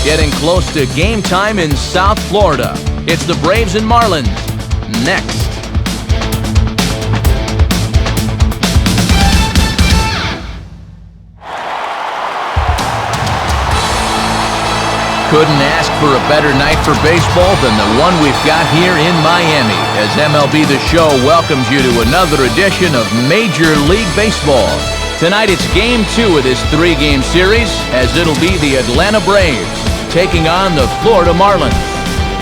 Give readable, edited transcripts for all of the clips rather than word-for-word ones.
Getting close to game time in South Florida. It's the Braves and Marlins. Next. Couldn't ask for a better night for baseball than the one we've got here in Miami, as MLB The Show welcomes you to another edition of Major League Baseball. Tonight it's Game 2 of this 3-game series, as it'll be the Atlanta Braves taking on the Florida Marlins.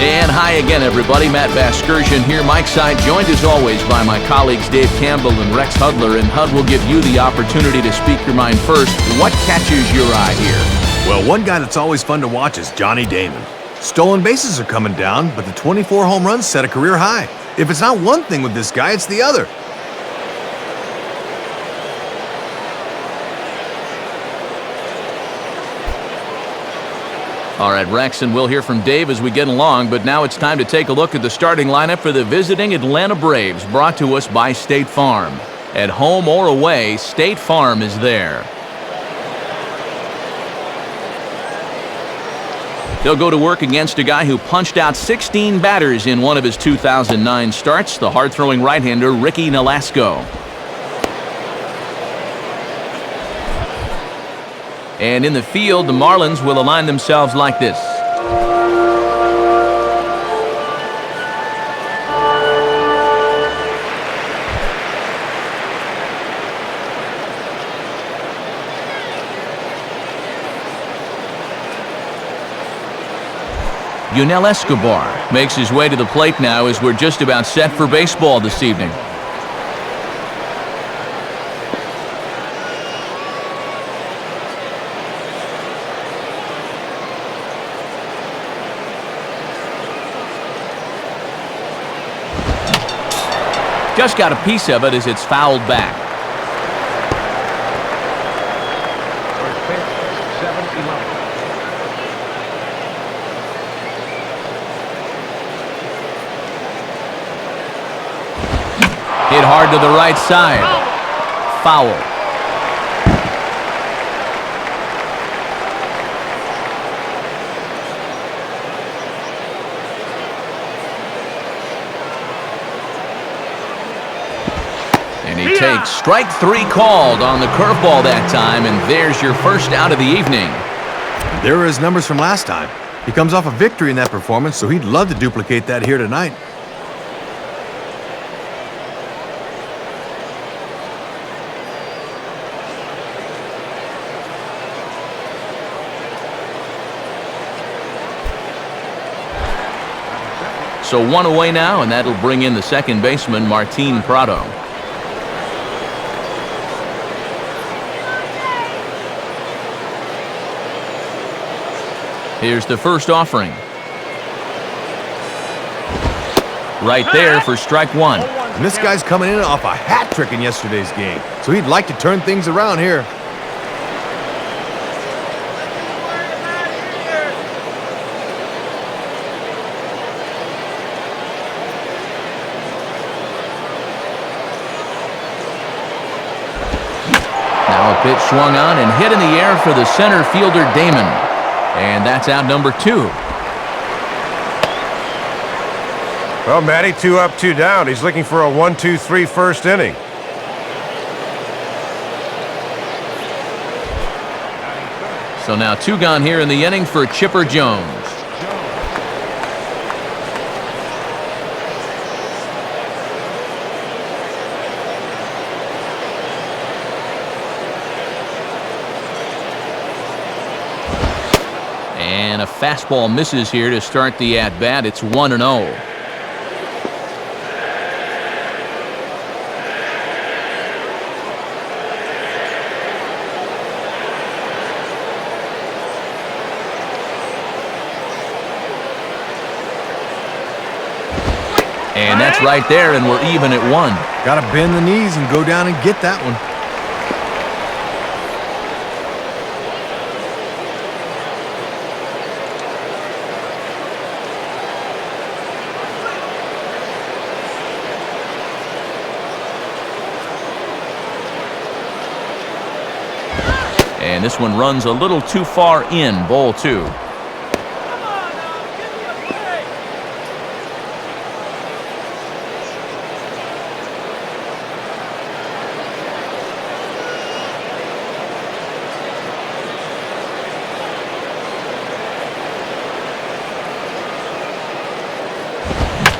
And hi again, everybody. Matt Vasgersian here, Mike Side, joined as always by my colleagues Dave Campbell and Rex Hudler. And Hud will give you the opportunity to speak your mind first. What catches your eye here? Well, one guy that's always fun to watch is Johnny Damon. Stolen bases are coming down, but the 24 home runs set a career high. If it's not one thing with this guy, it's the other. All right, Rex, and we'll hear from Dave as we get along, but now it's time to take a look at the starting lineup for the visiting Atlanta Braves, brought to us by State Farm. At home or away, State Farm is there. They'll go to work against a guy who punched out 16 batters in one of his 2009 starts, the hard-throwing right-hander Ricky Nolasco. And in the field, the Marlins will align themselves like this. Yunel Escobar makes his way to the plate now as we're just about set for baseball this evening. Just got a piece of it as it's fouled back. Hit hard to the right side. Foul. And he takes strike 3 called on the curveball that time, and there's your first out of the evening. There are his numbers from last time. He comes off a victory in that performance, so he'd love to duplicate that here tonight. So 1 away now, and that'll bring in the second baseman, Martin Prado. Here's the first offering. Right there for strike 1. And this guy's coming in off a hat trick in yesterday's game, so he'd like to turn things around here. Pitch swung on and hit in the air for the center fielder Damon. And that's out number 2. Well, Matty, 2 up, 2 down. He's looking for a 1-2-3 first inning. So now 2 gone here in the inning for Chipper Jones. And a fastball misses here to start the at-bat. It's 1-0. And that's right there, and we're even at 1. Got to bend the knees and go down and get that one. And this one runs a little too far in, ball 2.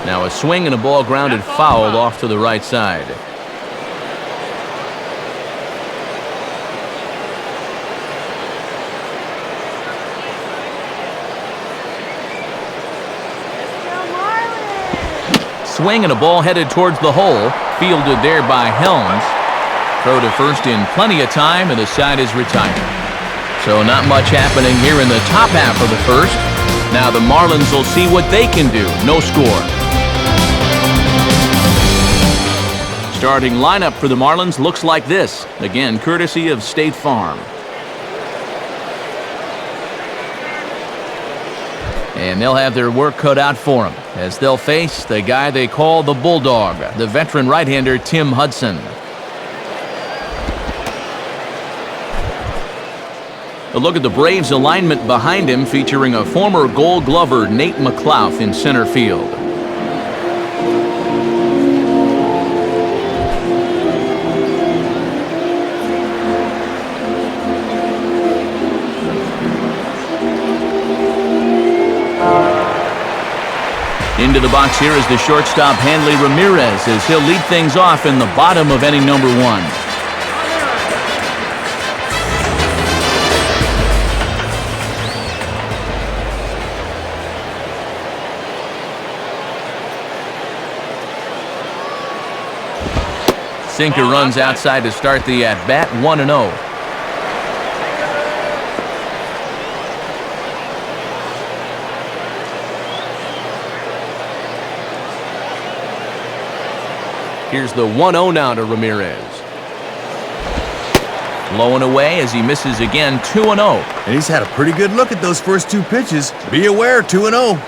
Now a swing and a ball grounded foul off to the right side. Swing and a ball headed towards the hole. Fielded there by Helms. Throw to first in plenty of time, and the side is retired. So not much happening here in the top half of the first. Now the Marlins will see what they can do. No score. Starting lineup for the Marlins looks like this. Again, courtesy of State Farm. And they'll have their work cut out for them as they'll face the guy they call the Bulldog, the veteran right-hander Tim Hudson. A look at the Braves alignment behind him, featuring a former Gold Glover Nate McLouth in center field. Into the box here is the shortstop Hanley Ramirez, as he'll lead things off in the bottom of inning number 1. Sinker runs outside to start the at-bat, 1-0. Here's the 1-0 now to Ramirez. Low and away as he misses again, 2-0. And he's had a pretty good look at those first 2 pitches. Be aware, 2-0.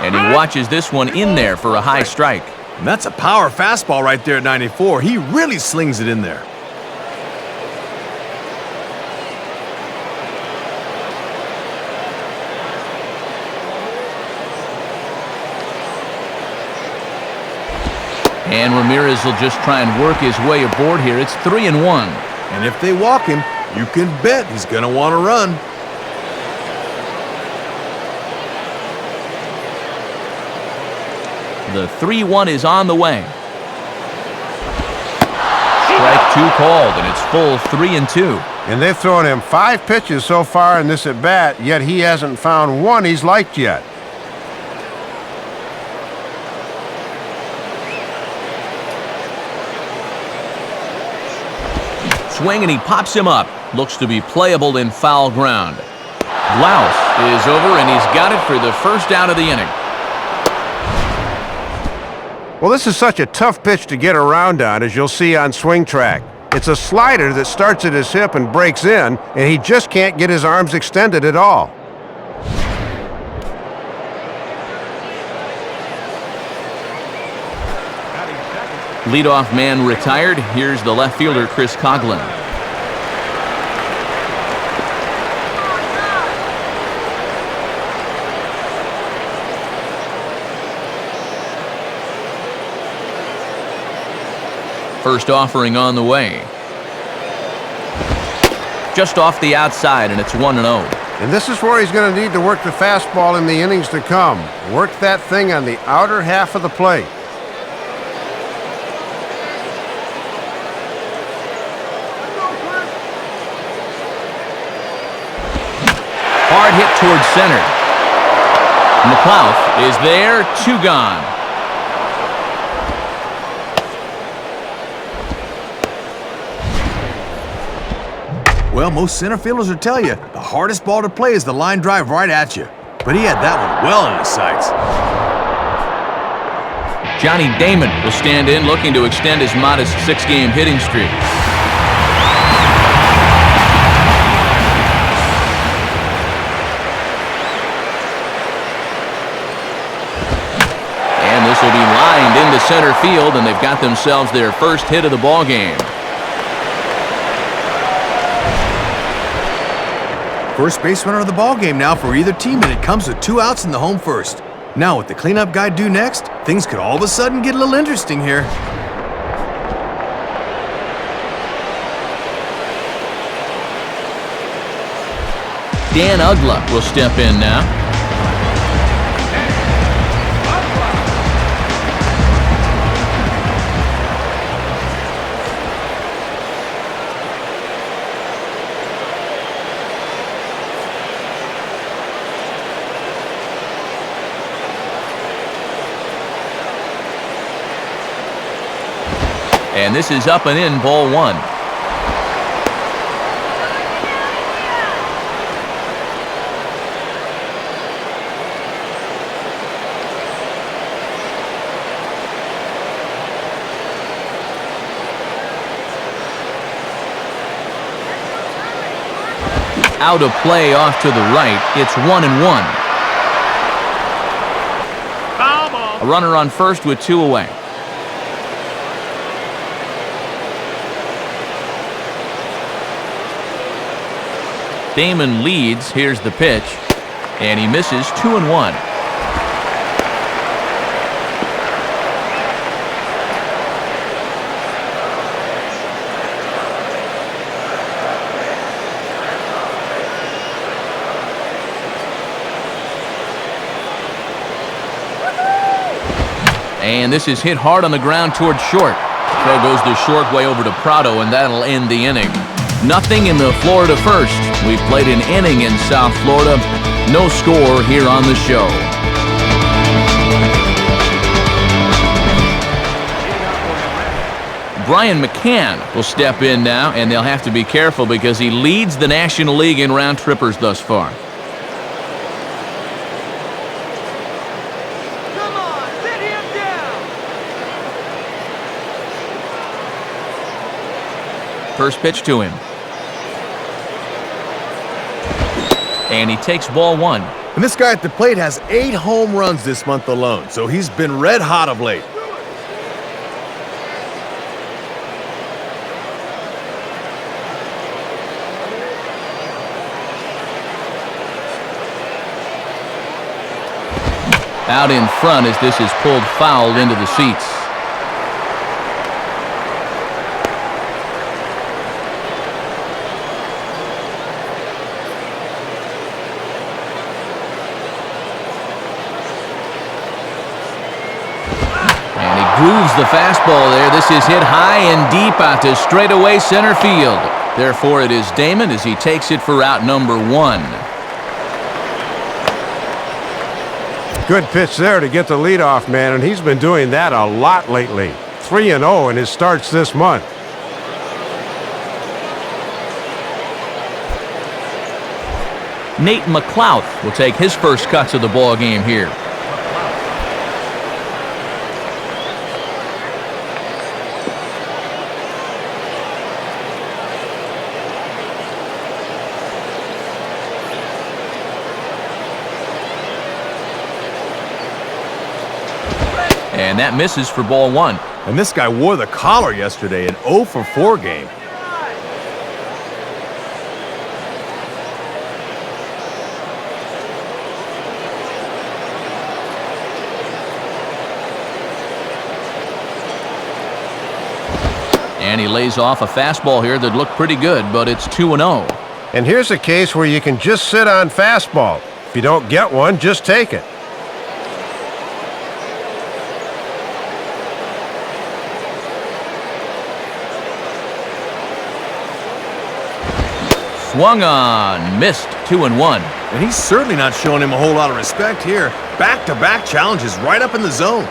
And he watches this one in there for a high strike. And that's a power fastball right there at 94. He really slings it in there. And Ramirez will just try and work his way aboard here. It's 3-1. And if they walk him, you can bet he's going to want to run. The 3-1 is on the way. Strike 2 called, and it's full 3-2. And they've thrown him 5 pitches so far in this at-bat, yet he hasn't found one he's liked yet. Swing, and he pops him up. Looks to be playable in foul ground. Blouse is over, and he's got it for the first out of the inning. Well, this is such a tough pitch to get around on, as you'll see on Swing Track. It's a slider that starts at his hip and breaks in, and he just can't get his arms extended at all. Leadoff man retired. Here's the left fielder, Chris Coughlin. First offering on the way. Just off the outside, and it's 1-0. And this is where he's going to need to work the fastball in the innings to come. Work that thing on the outer half of the plate. Hard hit towards center. McLouth is there, 2 gone. Well, most center fielders will tell you the hardest ball to play is the line drive right at you. But he had that one well in his sights. Johnny Damon will stand in, looking to extend his modest 6-game hitting streak. And this will be lined into center field, and they've got themselves their first hit of the ball game. First base runner of the ball game now for either team, and it comes with 2 outs in the home first. Now what the cleanup guy do next, things could all of a sudden get a little interesting here. Dan Ugla will step in now. And this is up and in, ball one. Out of play off to the right. It's 1-1. A runner on first with 2 away. Damon leads. Here's the pitch. And he misses. 2-1. And this is hit hard on the ground towards short. Throw goes the short way over to Prado, and that'll end the inning. Nothing in the Florida first. We've played an inning in South Florida. No score here on the show. Brian McCann will step in now, and they'll have to be careful because he leads the National League in round trippers thus far. Come on, sit him down. First pitch to him. And he takes ball one. And this guy at the plate has 8 home runs this month alone, so he's been red hot of late. Out in front as this is pulled foul into the seats. And he grooves the fastball there. This is hit high and deep out to straightaway center field. Therefore, it is Damon as he takes it for out number 1. Good pitch there to get the leadoff man, and he's been doing that a lot lately. 3-0 in his starts this month. Nate McLouth will take his first cuts of the ball game here. And that misses for ball 1. And this guy wore the collar yesterday, an 0 for 4 game. And he lays off a fastball here that looked pretty good, but it's 2-0. And here's a case where you can just sit on fastball. If you don't get one, just take it. Swung on, missed. 2-1. And he's certainly not showing him a whole lot of respect here. Back-to-back challenges right up in the zone.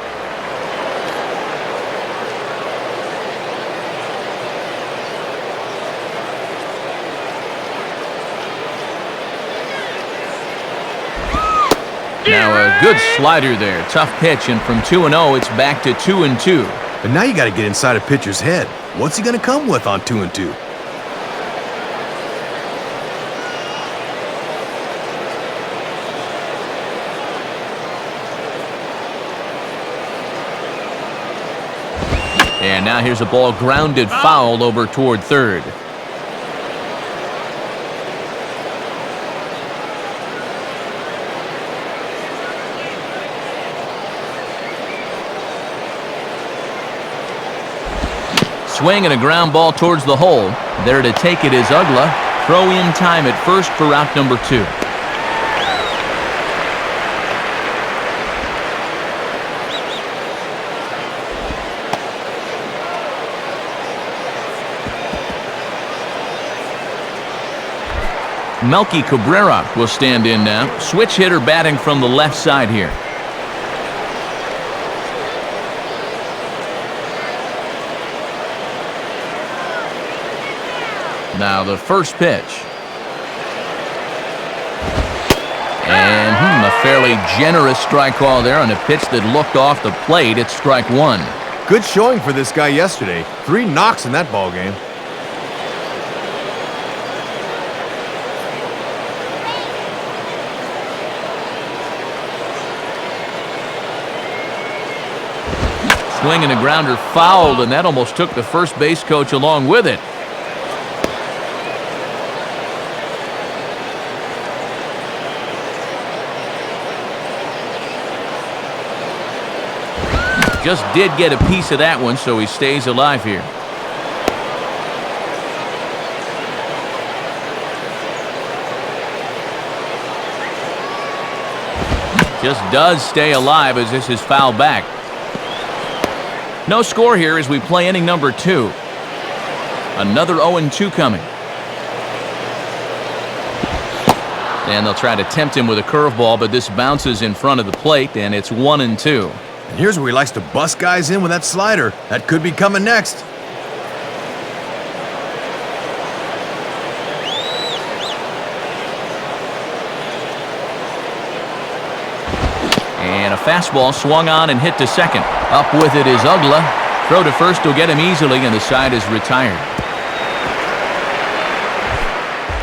Now a good slider there. Tough pitch, and from 2-0, it's back to 2-2. But now you got to get inside a pitcher's head. What's he going to come with on 2-2? And now here's a ball grounded foul over toward third. Swing and a ground ball towards the hole. There to take it is Ugla. Throw in time at first for route number 2. Melky Cabrera will stand in now. Switch hitter batting from the left side here. Now the first pitch. And a fairly generous strike call there on a pitch that looked off the plate. It's strike 1. Good showing for this guy yesterday. 3 knocks in that ball game. Swing and a grounder fouled, and that almost took the first base coach along with it. Just did get a piece of that one, so he stays alive here. Just does stay alive as this is fouled back. No score here as we play inning number 2. Another 0-2 coming. And they'll try to tempt him with a curveball, but this bounces in front of the plate, and it's 1-2. And here's where he likes to bust guys in with that slider. That could be coming next. And a fastball swung on and hit to second. Up with it is Ugla. Throw to first will get him easily, and the side is retired.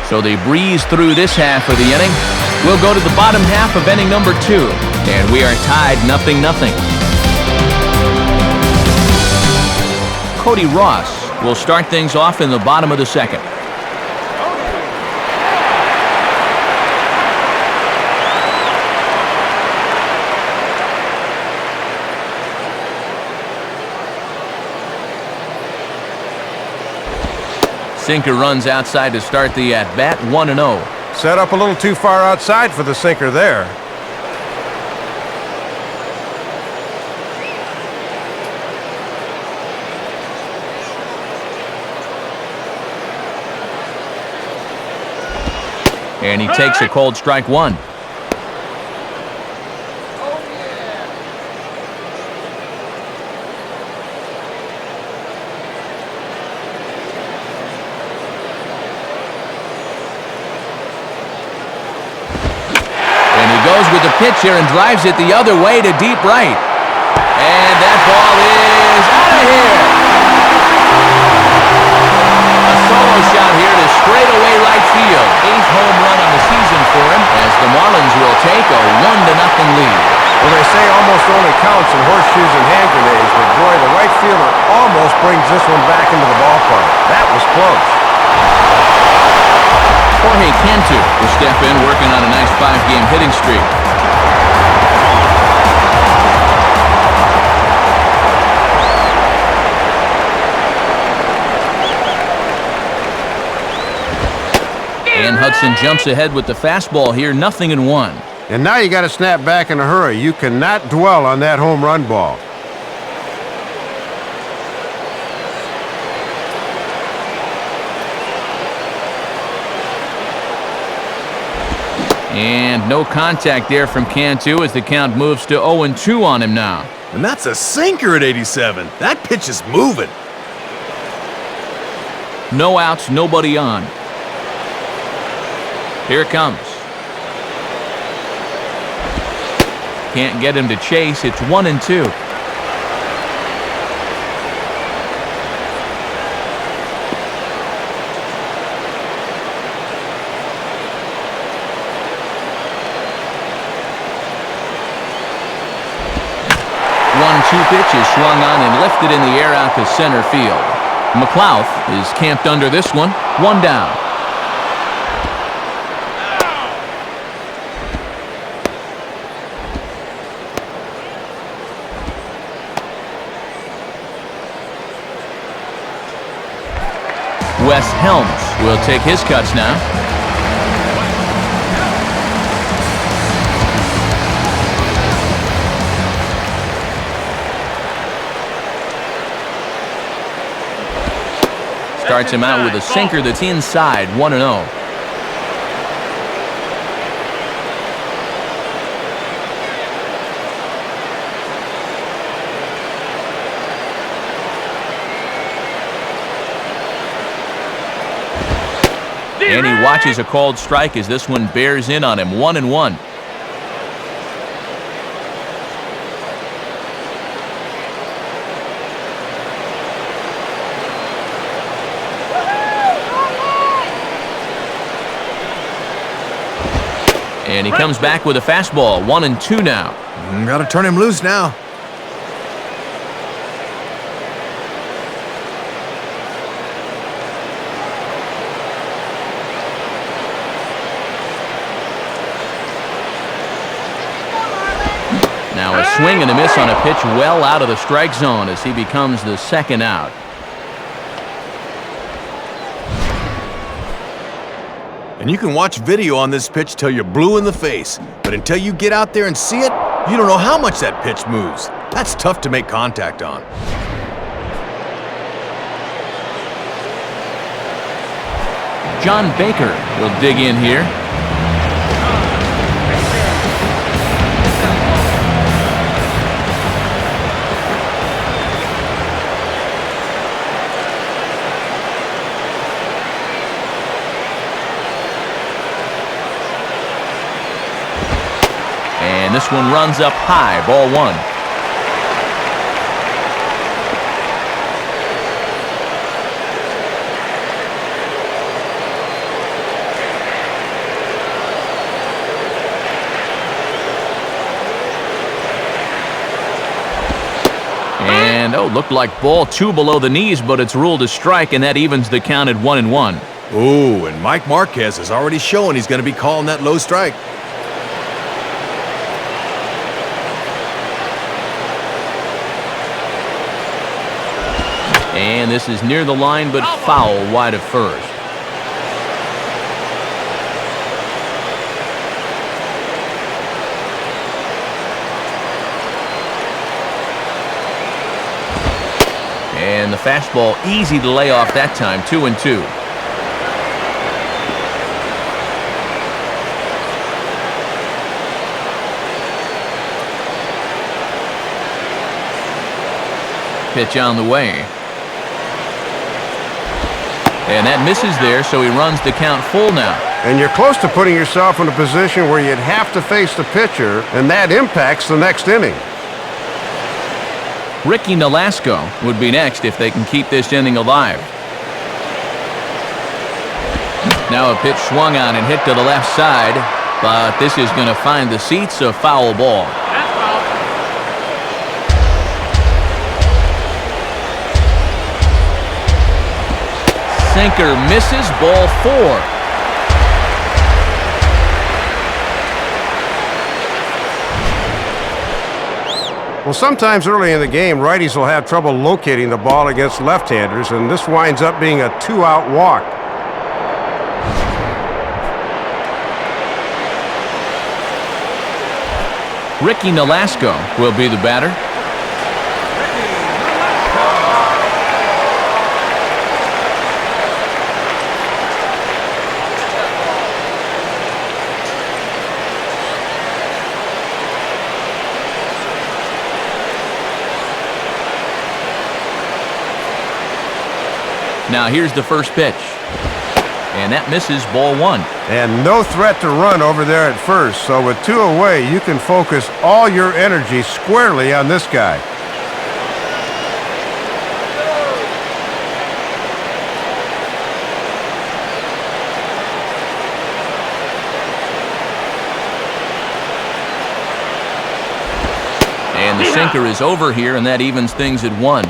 So they breeze through this half of the inning. We'll go to the bottom half of inning number 2, and we are tied 0-0. Cody Ross will start things off in the bottom of the second. Sinker runs outside to start the at-bat, 1-0. Set up a little too far outside for the sinker there. And he takes a cold strike 1. With the pitch here and drives it the other way to deep right. And that ball is out of here. A solo shot here to straightaway right field. 8th home run on the season for him as the Marlins will take a 1-0 lead. Well, they say almost only counts in horseshoes and hand grenades, but boy, the right fielder almost brings this one back into the ballpark. That was close. Jorge Cantu will step in, working on a nice 5-game hitting streak. And Hudson jumps ahead with the fastball here, 0-1. And now you got to snap back in a hurry. You cannot dwell on that home run ball. And no contact there from Cantu as the count moves to 0-2 on him now. And that's a sinker at 87. That pitch is moving. No outs, nobody on. Here it comes. Can't get him to chase. It's 1-2. One-two pitch is swung on and lifted in the air out to center field. McLouth is camped under this one. 1 down. Wes Helms will take his cuts now. Starts him out with a sinker that's inside, 1-0. And he watches a called strike as this one bears in on him, 1-1. And he comes back with a fastball, 1-2 now. Gotta turn him loose now. Now a swing and a miss on a pitch well out of the strike zone as he becomes the second out. And you can watch video on this pitch till you're blue in the face. But until you get out there and see it, you don't know how much that pitch moves. That's tough to make contact on. John Baker will dig in here. And this one runs up high, ball 1. And, looked like ball 2 below the knees, but it's ruled a strike, and that evens the count at 1-1. Ooh, and Mike Marquez is already showing he's going to be calling that low strike. And this is near the line, but foul wide of first. And the fastball easy to lay off that time, 2-2. Pitch on the way. And that misses there, so he runs the count full now. And you're close to putting yourself in a position where you'd have to face the pitcher, and that impacts the next inning. Ricky Nolasco would be next if they can keep this inning alive. Now a pitch swung on and hit to the left side, but this is going to find the seats, a foul ball. Sinker misses, ball 4. Well, sometimes early in the game, righties will have trouble locating the ball against left-handers, and this winds up being a 2-out walk. Ricky Nolasco will be the batter. Now here's the first pitch. And that misses, ball 1. And no threat to run over there at first, so with 2 away, you can focus all your energy squarely on this guy. And the sinker is over here, and that evens things at 1.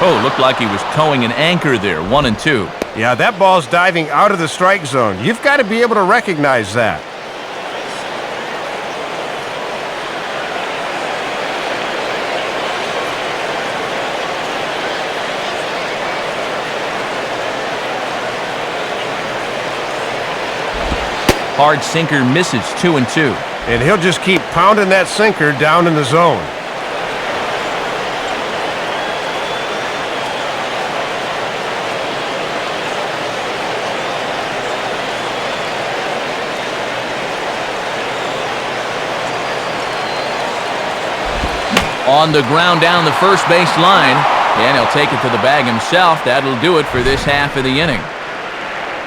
Oh, looked like he was towing an anchor there, 1-2. Yeah, that ball's diving out of the strike zone. You've got to be able to recognize that. Hard sinker misses, 2-2. And he'll just keep pounding that sinker down in the zone. On the ground down the first base line, and he'll take it to the bag himself. That'll do it for this half of the inning.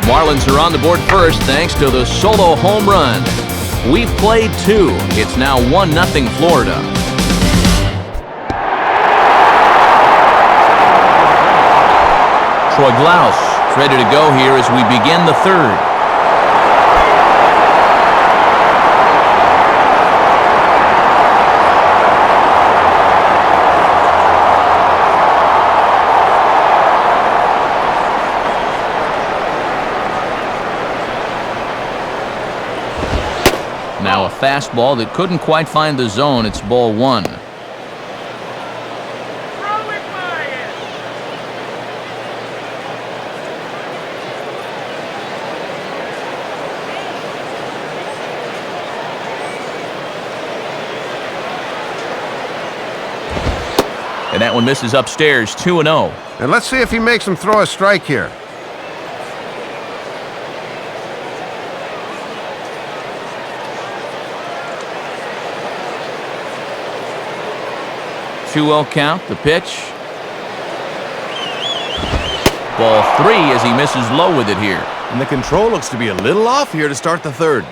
Marlins are on the board first thanks to the solo home run. We've played 2. It's now 1-0 Florida. Troy Glaus is ready to go here as we begin the third. Now a fastball that couldn't quite find the zone. It's ball 1. Throw it by it. And that one misses upstairs, 2-0. And let's see if he makes him throw a strike here. Two-0 count, the pitch. Ball 3 as he misses low with it here. And the control looks to be a little off here to start the third.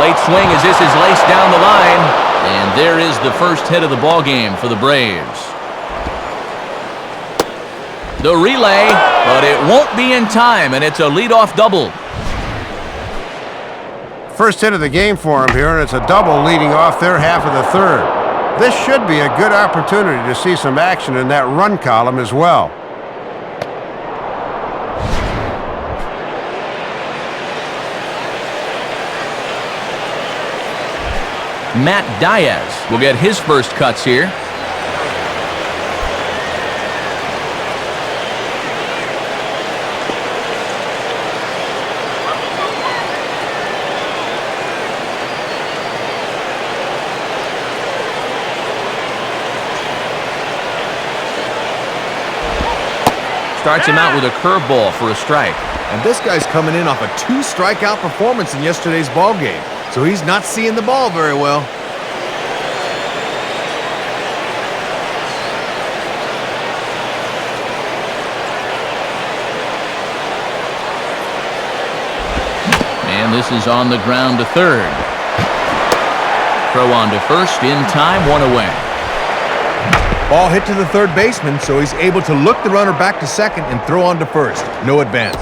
Late swing as this is laced down the line. And there is the first hit of the ball game for the Braves. The relay, but it won't be in time, and it's a leadoff double. First hit of the game for him here, and it's a double leading off their half of the third. This should be a good opportunity to see some action in that run column as well. Matt Diaz will get his first cuts here. Starts him out with a curveball for a strike. And this guy's coming in off a 2-strikeout performance in yesterday's ball game. So he's not seeing the ball very well. And this is on the ground to third. Throw on to first, in time, 1 away. Ball hit to the third baseman, so he's able to look the runner back to second and throw on to first. No advance.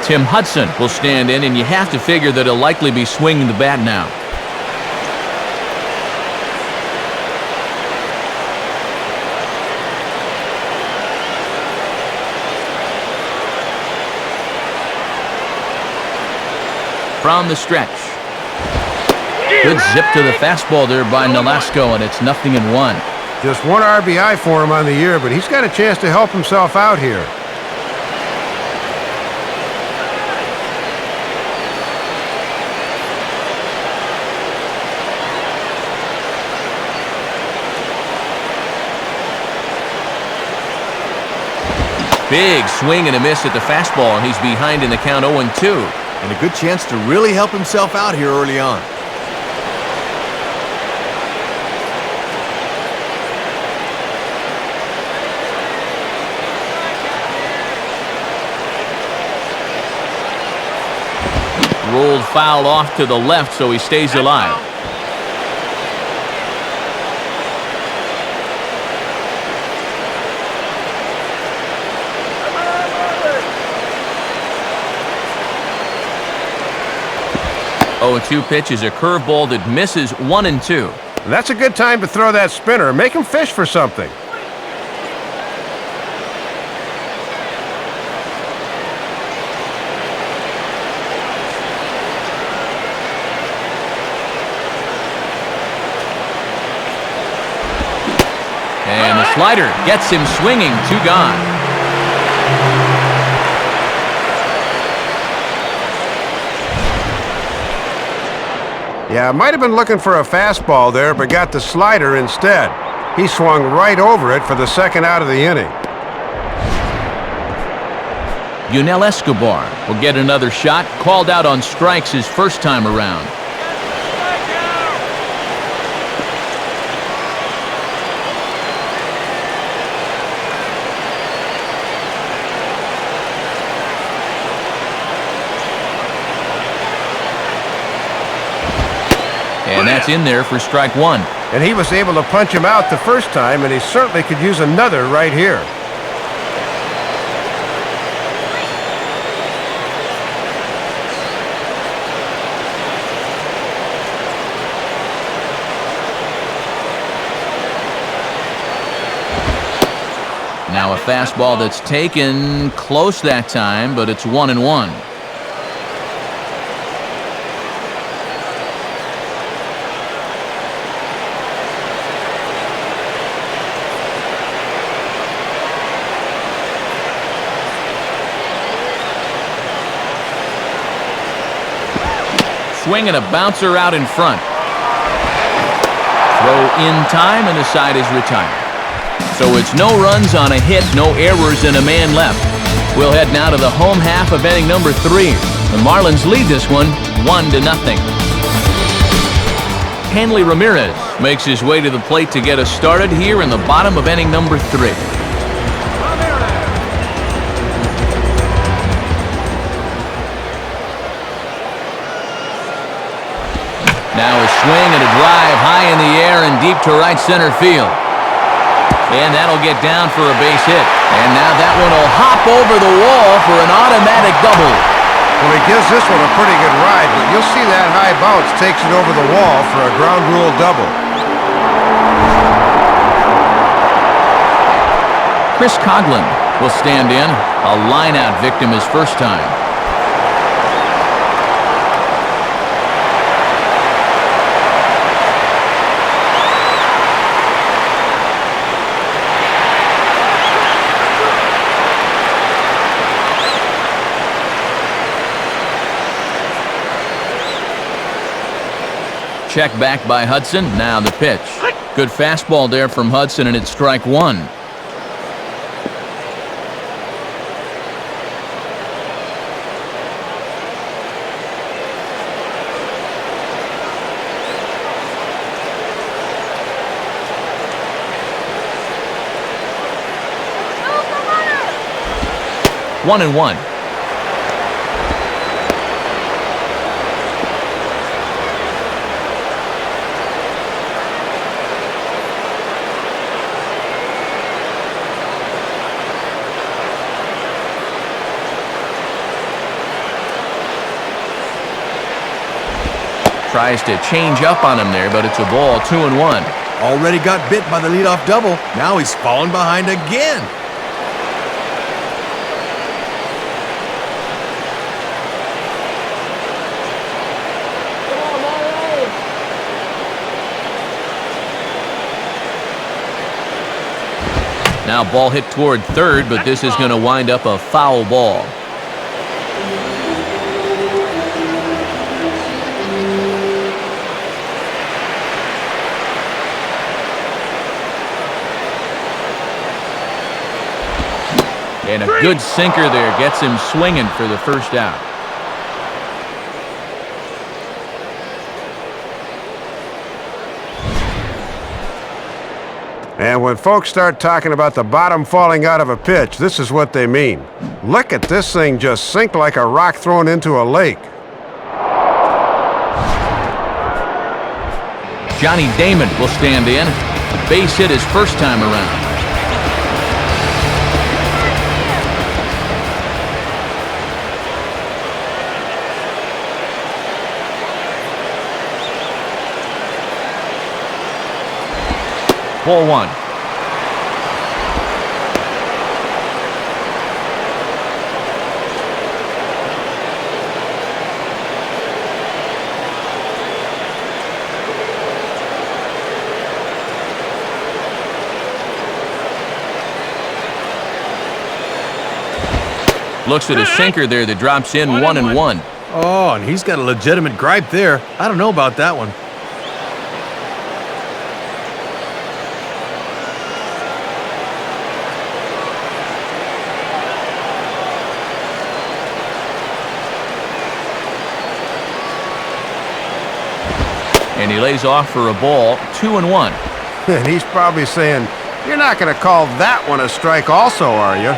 Tim Hudson will stand in, and you have to figure that he'll likely be swinging the bat now. From the stretch. Good zip to the fastball there by Nolasco, and it's 0-1. Just 1 RBI for him on the year, but he's got a chance to help himself out here. Big swing and a miss at the fastball, and he's behind in the count 0-2. And a good chance to really help himself out here early on. Rolled foul off to the left, so he stays alive. Oh, 2 pitch is a curveball that misses 1-2. That's a good time to throw that spinner. Make him fish for something. And the slider gets him swinging. 2 gone. Yeah, might have been looking for a fastball there, but got the slider instead. He swung right over it for the second out of the inning. Yunel Escobar will get another shot. Called out on strikes his first time around. And that's in there for strike 1. And he was able to punch him out the first time, and he certainly could use another right here. Now a fastball that's taken close that time, but it's 1-1. Swing and a bouncer out in front. Throw in time, and the side is retired. So it's no runs on a hit, no errors, and a man left. We'll head now to the home half of inning number 3. The Marlins lead this one 1-0. Hanley Ramirez makes his way to the plate to get us started here in the bottom of inning number 3. Now a swing and a drive high in the air and deep to right center field. And that'll get down for a base hit. And now that one will hop over the wall for an automatic double. Well, he gives this one a pretty good ride, but you'll see that high bounce takes it over the wall for a ground rule double. Chris Coughlin will stand in. A line-out victim his first time. Check back by Hudson. Now the pitch. Good fastball there from Hudson, and it's strike 1. One and one. Tries to change up on him there, but it's a ball. 2-1. Already got bit by the leadoff double. Now he's falling behind again. Now ball hit toward third, but this is going to wind up a foul ball. And a good sinker there gets him swinging for the first out. And when folks start talking about the bottom falling out of a pitch, this is what they mean. Look at this thing just sink like a rock thrown into a lake. Johnny Damon will stand in. Base hit his first time around. Ball one. Looks at a sinker there that drops in 1-1. Oh, and he's got a legitimate gripe there. I don't know about that one. And he lays off for a ball, 2-1. And he's probably saying, "You're not going to call that one a strike also, are you?"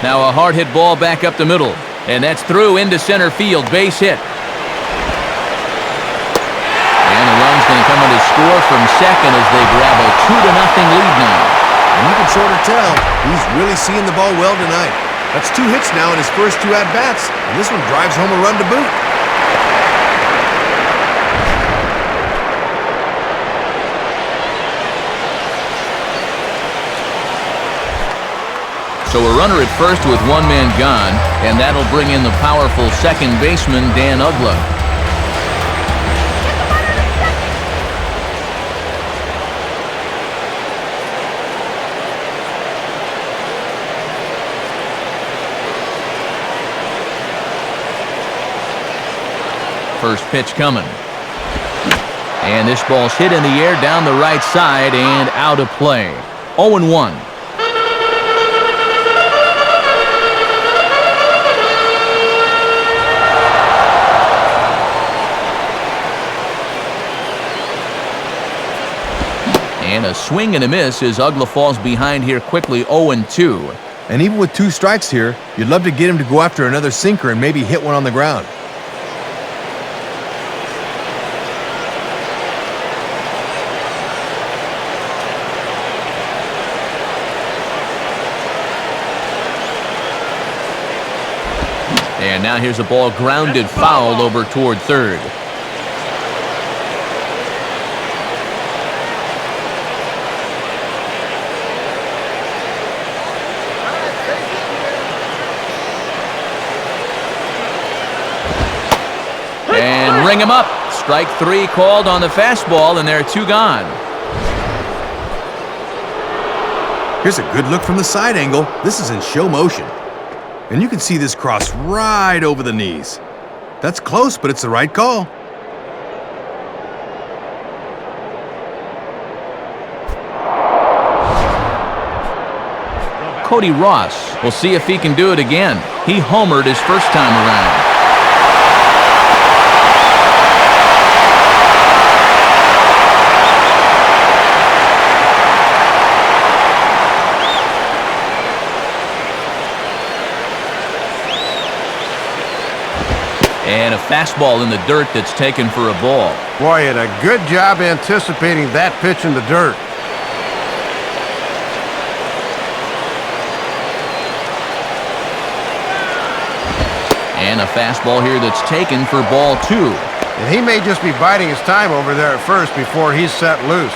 Now a hard hit ball back up the middle. And that's through into center field. Base hit. And the run's going to come in to score from second as they grab a 2-0 lead now. And you can sort of tell he's really seeing the ball well tonight. That's 2 hits now in his first 2 at-bats. And this one drives home a run to boot. So a runner at first with 1 man gone, and that'll bring in the powerful second baseman, Dan Uggla. First pitch coming. And this ball's hit in the air down the right side and out of play. 0-1. And a swing and a miss as Uggla falls behind here quickly, 0-2. And even with 2 strikes here, you'd love to get him to go after another sinker and maybe hit one on the ground. And now here's a ball grounded foul over toward third. And ring him up. Strike 3 called on the fastball, and there are 2 gone. Here's a good look from the side angle. This is in show motion. And you can see this cross right over the knees. That's close, but it's the right call. Cody Ross will see if he can do it again. He homered his first time around. And a fastball in the dirt that's taken for a ball. Boy, and a good job anticipating that pitch in the dirt. And a fastball here that's taken for ball 2. And he may just be biding his time over there at first before he's set loose.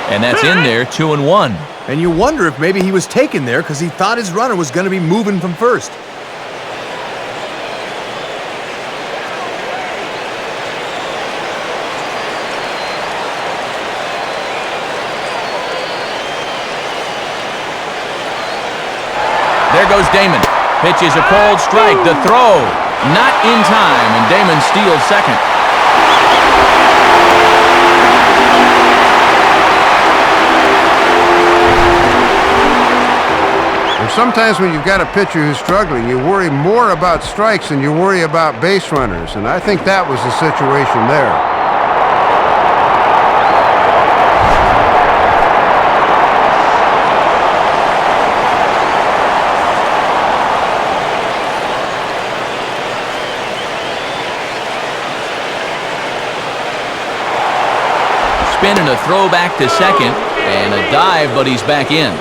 And that's in there, 2-1. And you wonder if maybe he was taken there because he thought his runner was going to be moving from first. There goes Damon. Pitches a cold strike. The throw, not in time, and Damon steals second. sometimes when you've got a pitcher who's struggling, you worry more about strikes than you worry about base runners, and I think that was the situation there. Spin and a throw back to second, and a dive, but he's back in.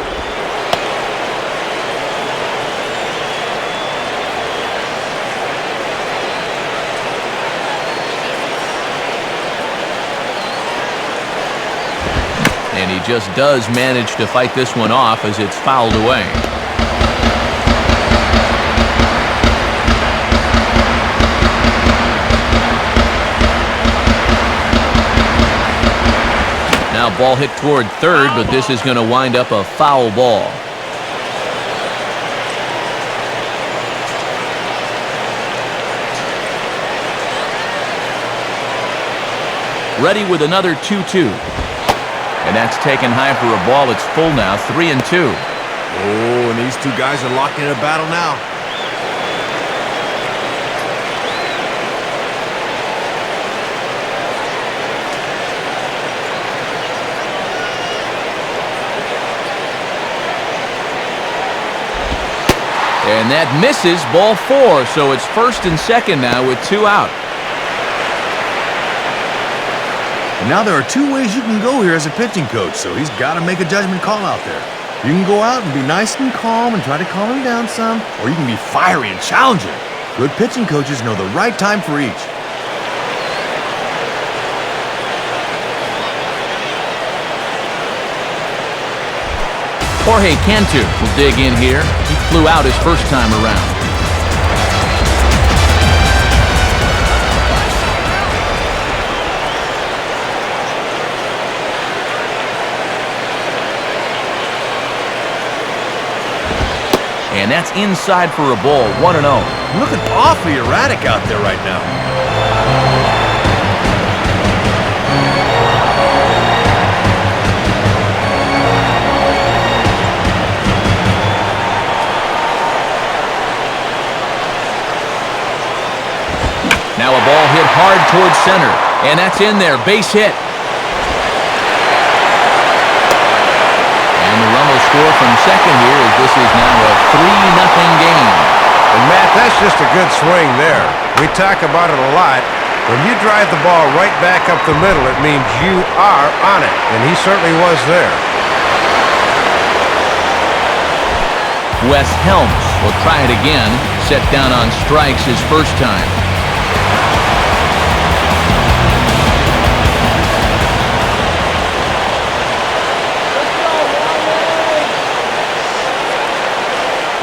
And he just does manage to fight this one off as it's fouled away. Now ball hit toward third, but this is going to wind up a foul ball. Ready with another 2-2. And that's taken high for a ball. It's full now, 3-2. Oh, and these two guys are locked in a battle now. And that misses, ball 4, so it's first and second now with 2 out. And now there are 2 ways you can go here as a pitching coach, so he's got to make a judgment call out there. You can go out and be nice and calm and try to calm him down some, or you can be fiery and challenging. Good pitching coaches know the right time for each. Jorge Cantu will dig in here. He flew out his first time around. And that's inside for a ball, 1-0. Looking awfully erratic out there right now. Now a ball hit hard towards center, and that's in there, base hit. And the run will score from second here as this is now a 3-0 game. And Matt, that's just a good swing there. We talk about it a lot. When you drive the ball right back up the middle, it means you are on it, and he certainly was there. Wes Helms will try it again, set down on strikes his first time.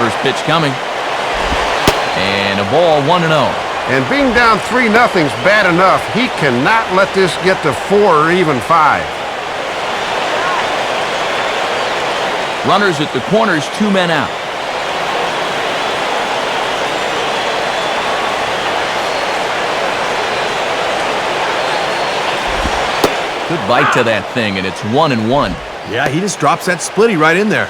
First pitch coming. And a ball, 1-0. And being down 3-0's bad enough. He cannot let this get to 4 or even 5. Runners at the corners, 2 men out. Good bite to that thing, and it's 1-1. Yeah, he just drops that splitty right in there.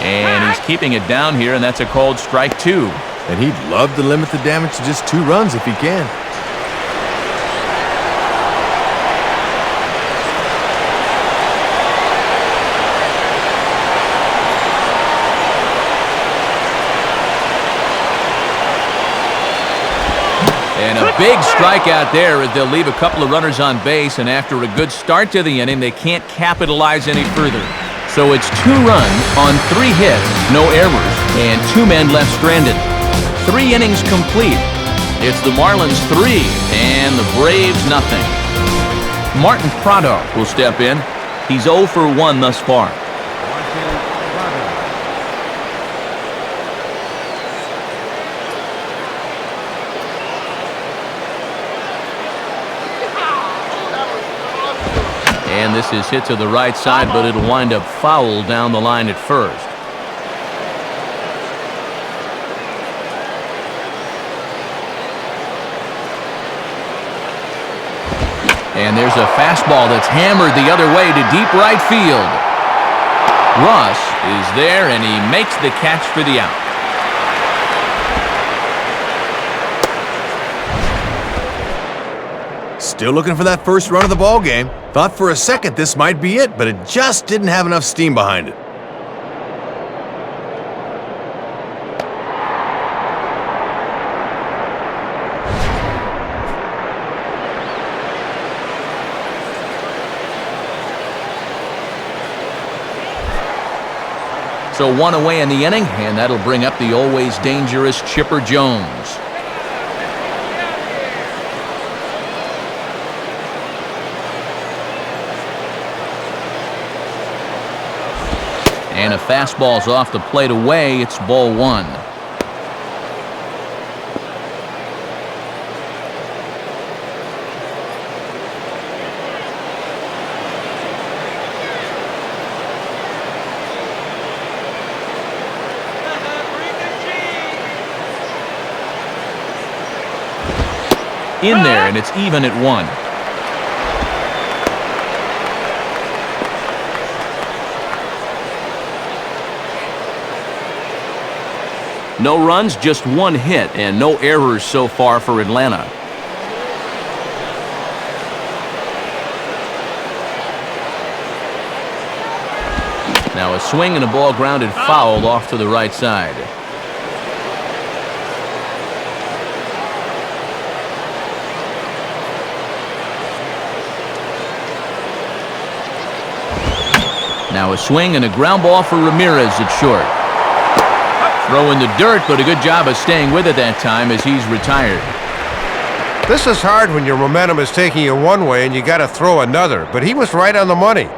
And he's keeping it down here, and that's a called strike 2. And he'd love to limit the damage to just 2 runs if he can. And a big strikeout there as they'll leave a couple of runners on base, and after a good start to the inning, they can't capitalize any further. So it's 2 runs on 3 hits, no errors, and 2 men left stranded. 3 innings complete. It's the Marlins 3 and the Braves nothing. Martin Prado will step in. He's 0 for 1 thus far. And this is hit to the right side, but it'll wind up foul down the line at first. And there's a fastball that's hammered the other way to deep right field. Ross is there, and he makes the catch for the out. Still looking for that first run of the ball game. Thought for a second this might be it, but it just didn't have enough steam behind it. So one away in the inning, and that'll bring up the always dangerous Chipper Jones. And a fastball's off the plate away. It's ball one. In there, and it's even at one. No runs, just one hit, and no errors so far for Atlanta. Now a swing and a ball grounded foul off to the right side. Now a swing and a ground ball for Ramirez at short. Throw in the dirt, but a good job of staying with it that time as he's retired. This is hard when your momentum is taking you one way and you got to throw another, but he was right on the money.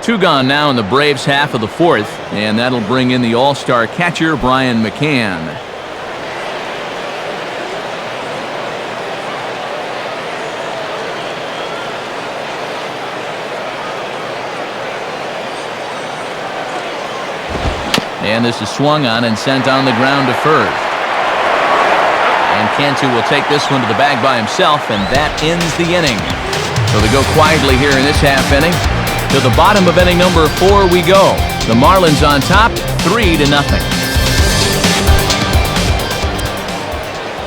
Two gone now in the Braves' half of the fourth, and that'll bring in the all-star catcher, Brian McCann. And this is swung on and sent on the ground to first. And Cantu will take this one to the bag by himself, and that ends the inning. So they go quietly here in this half inning. To the bottom of inning number 4 we go. The Marlins on top, 3-0.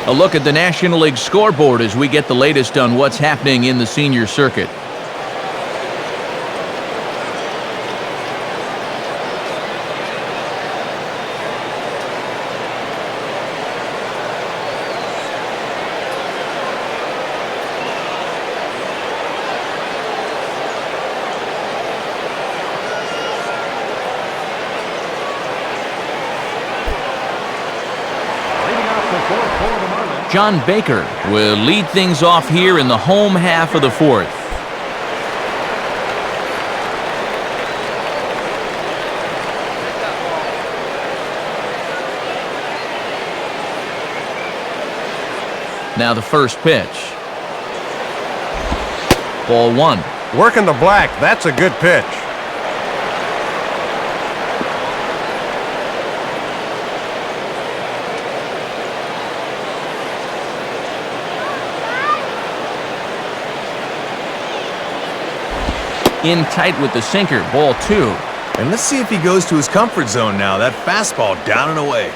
A look at the National League scoreboard as we get the latest on what's happening in the senior circuit. John Baker will lead things off here in the home half of the fourth. Now the first pitch. Ball one. Working the black, that's a good pitch. In tight with the sinker, ball two. And let's see if he goes to his comfort zone now. That fastball down and away.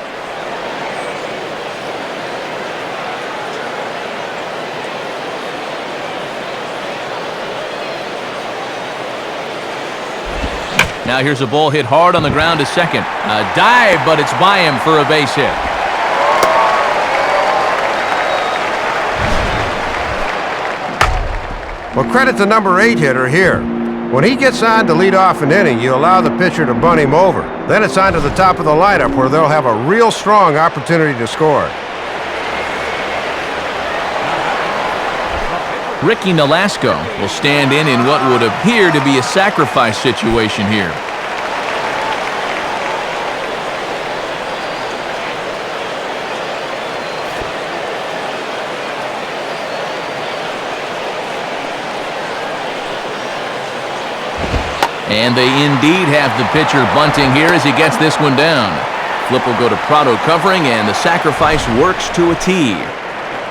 Now here's a ball hit hard on the ground to second. A dive, but it's by him for a base hit. Well, credit the number 8 hitter here. When he gets on to lead off an inning, you allow the pitcher to bunt him over. Then it's on to the top of the lineup where they'll have a real strong opportunity to score. Ricky Nolasco will stand in what would appear to be a sacrifice situation here. And they indeed have the pitcher bunting here as he gets this one down. flip will go to Prado covering, and the sacrifice works to a tee.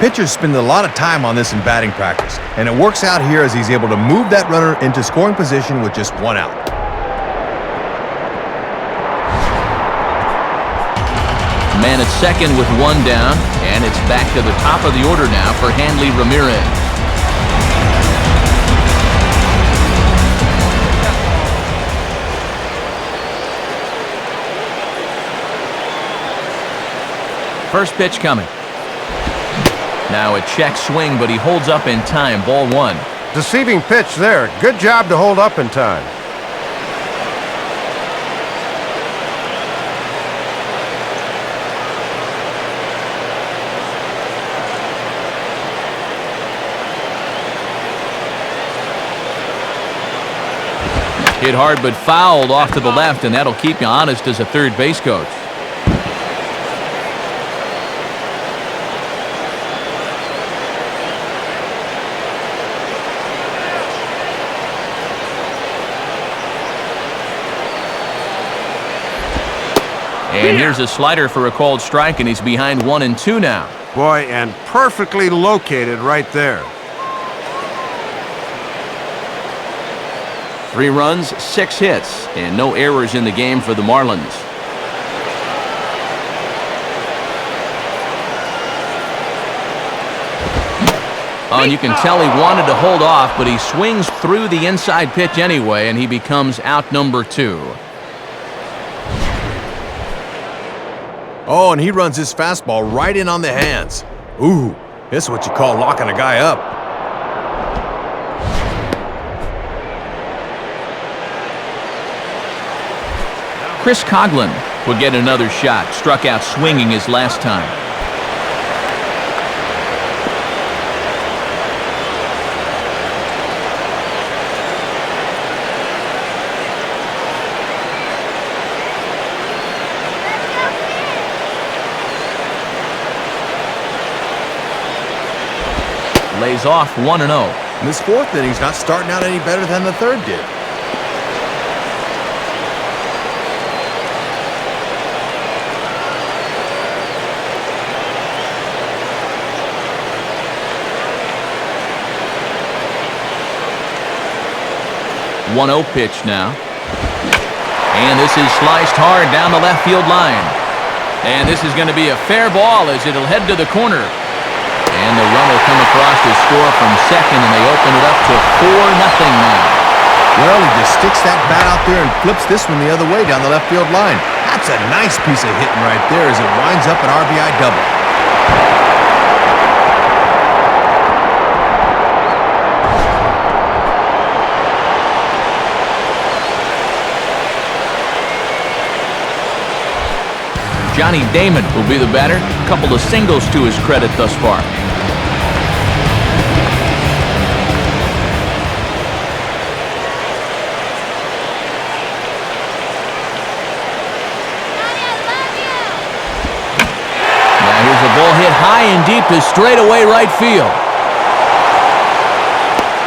Pitchers spend a lot of time on this in batting practice, and it works out here as he's able to move that runner into scoring position with just one out. Man at second with one down, and it's back to the top of the order now for Hanley Ramirez. First pitch coming. Now a check swing, but he holds up in time. Ball one. Deceiving pitch there. Good job to hold up in time. Hit hard but fouled off to the left, and that'll keep you honest as a third base coach. And here's a slider for a called strike, and he's behind 1-2 now. Boy, and perfectly located right there. 3 runs, 6 hits, and no errors in the game for the Marlins. Oh, and you can tell he wanted to hold off, but he swings through the inside pitch anyway, and he becomes out number 2. Oh, and he runs his fastball right in on the hands. Ooh, this is what you call locking a guy up. Chris Coughlin would get another shot. Struck out swinging his last time. Lays off 1-0. This fourth inning's not starting out any better than the third did. One-0 pitch now. And this is sliced hard down the left field line. And this is going to be a fair ball as it'll head to the corner. And the run will come across to score from second, and they open it up to 4-0 now. Well, he just sticks that bat out there and flips this one the other way down the left field line. That's a nice piece of hitting right there as it winds up an RBI double. Johnny Damon will be the batter. A couple of singles to his credit thus far. Now here's a ball hit high and deep to straightaway right field.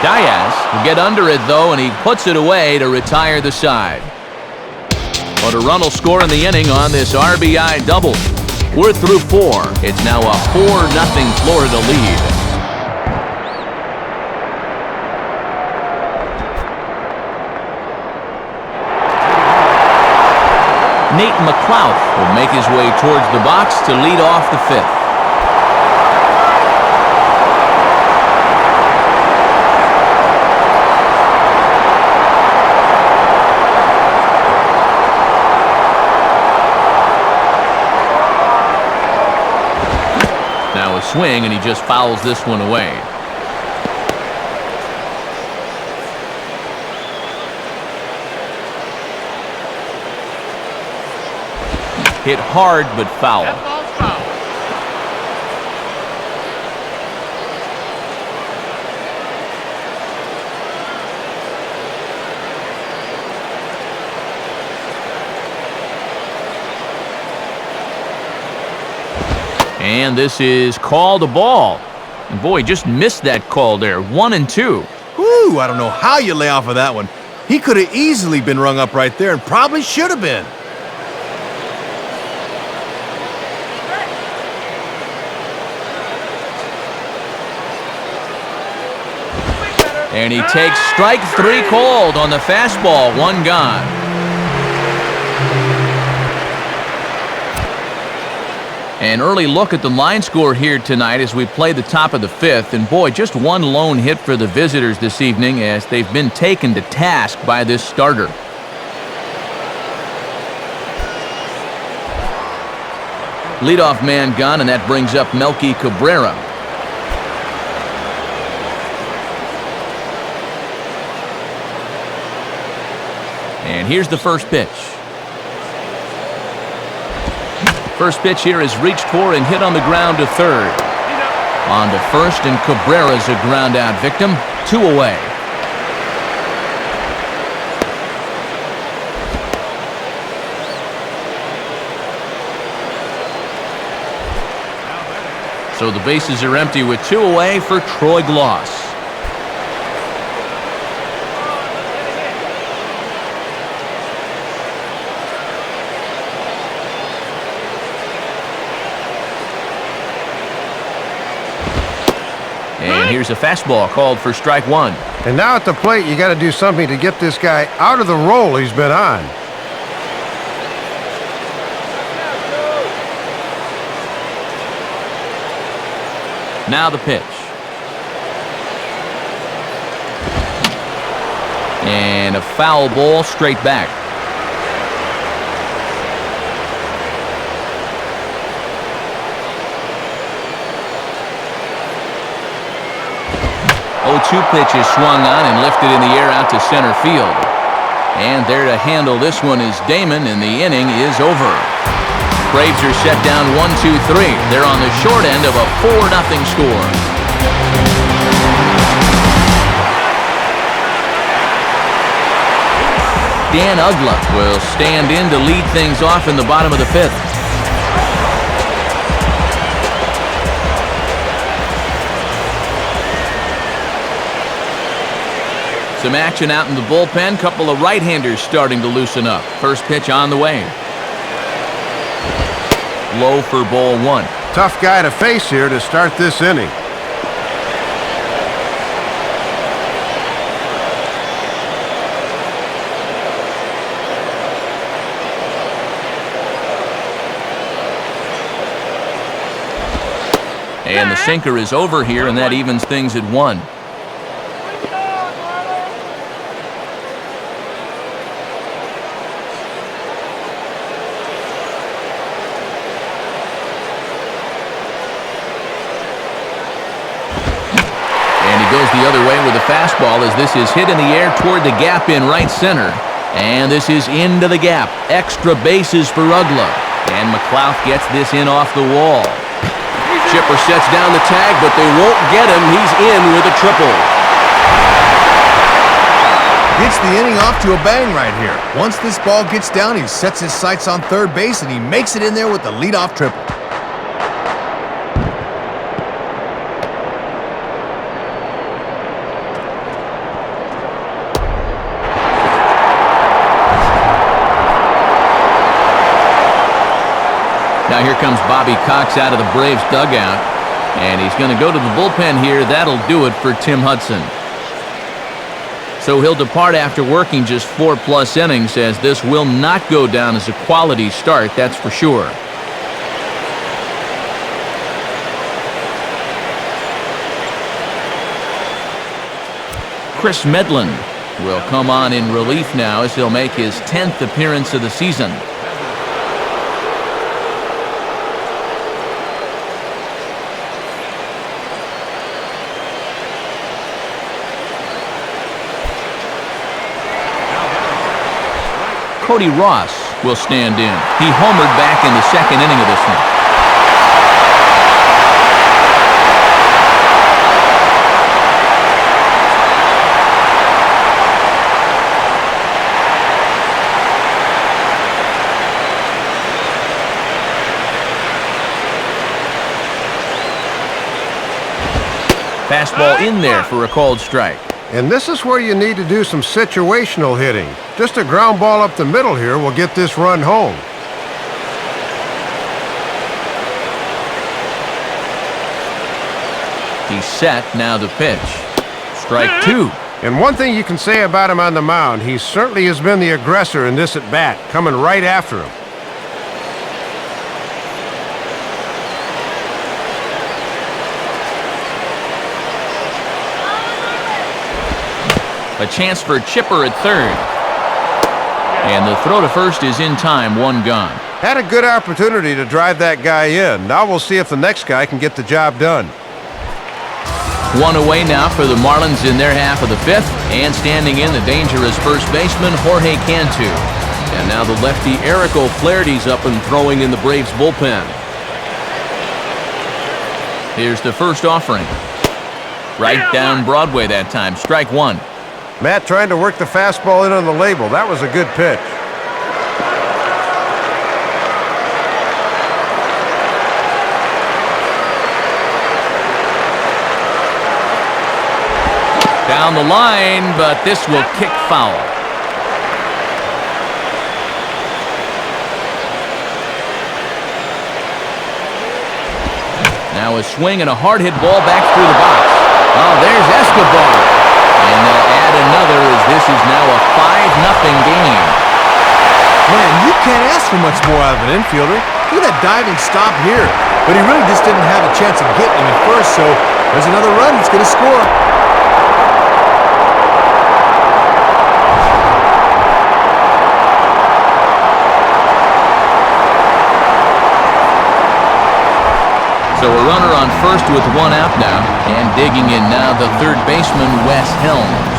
Diaz will get under it though, and he puts it away to retire the side. But a run will score in the inning on this RBI double. We're through 4. It's now a 4-0 Florida lead. Nate McLeod will make his way towards the box to lead off the 5th. Now a swing, and he just fouls this one away. Hit hard, but foul. That ball's foul. And this is called a ball. And boy, just missed that call there. 1-2. Whew, I don't know how you lay off of that one. He could have easily been rung up right there and probably should have been. And he takes strike 3 called on the fastball, 1 gone. An early look at the line score here tonight as we play the top of the 5th. And boy, just 1 lone hit for the visitors this evening as they've been taken to task by this starter. Leadoff man gone, and that brings up Melky Cabrera. And here's the first pitch. First pitch here is reached for and hit on the ground to third. On to first, and Cabrera's a ground out victim. 2 away. So the bases are empty with 2 away for Troy Gloss. And here's a fastball called for strike 1. And now at the plate, you got to do something to get this guy out of the role he's been on. Now the pitch. And a foul ball straight back. Oh, 2 pitches swung on and lifted in the air out to center field. And there to handle this one is Damon, and the inning is over. Braves are set down 1-2-3. They're on the short end of a 4-0 score. Dan Uggla will stand in to lead things off in the bottom of the 5th. Some action out in the bullpen. Couple of right-handers starting to loosen up. First pitch on the way. Low for ball 1. Tough guy to face here to start this inning. And the sinker is over here, and that evens things at 1. Goes the other way with a fastball as this is hit in the air toward the gap in right center. And this is into the gap. Extra bases for Uggla. And McLeod gets this in off the wall. Chipper sets down the tag, but they won't get him. He's in with a triple. Gets the inning off to a bang right here. Once this ball gets down, he sets his sights on third base, and he makes it in there with the leadoff triple. Now here comes Bobby Cox out of the Braves dugout, and he's going to go to the bullpen here. That'll do it for Tim Hudson. So he'll depart after working just 4+ innings, as this will not go down as a quality start, that's for sure. Chris Medlin will come on in relief now as he'll make his 10th appearance of the season. Cody Ross will stand in. He homered back in the 2nd inning of this one. Fastball in there for a called strike. And this is where you need to do some situational hitting. Just a ground ball up the middle here will get this run home. He's set, now the pitch. Strike 2. And one thing you can say about him on the mound, he certainly has been the aggressor in this at-bat, coming right after him. A chance for a chipper at third. And the throw to first is in time, one gone. Had a good opportunity to drive that guy in. Now we'll see if the next guy can get the job done. One away now for the Marlins in their half of the fifth. And standing in, the dangerous first baseman, Jorge Cantu. And now the lefty, Eric O'Flaherty's up and throwing in the Braves bullpen. Here's the first offering. Right down Broadway that time. Strike one. Matt trying to work the fastball in on the label. That was a good pitch. Down the line, but this will kick foul. Now a swing and a hard hit ball back through the box. Oh, there's Escobar. And they'll add another as this is now a 5-0 game. Man, you can't ask for much more out of an infielder. Look at that diving stop here. But he really just didn't have a chance of getting him at first, so there's another run. He's going to score. So a runner on first with one out now. And digging in now, the third baseman, Wes Helms.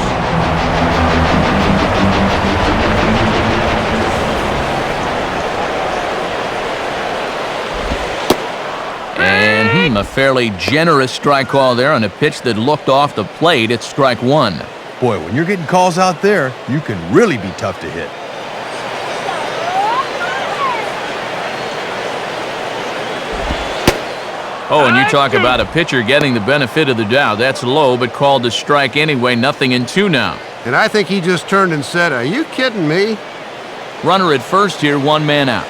And a fairly generous strike call there on a pitch that looked off the plate. It's strike one. Boy, when you're getting calls out there, you can really be tough to hit. Oh, and you talk about a pitcher getting the benefit of the doubt. That's low, but called a strike anyway. 0-2 now. And I think he just turned and said, "Are you kidding me?" Runner at first here, one man out.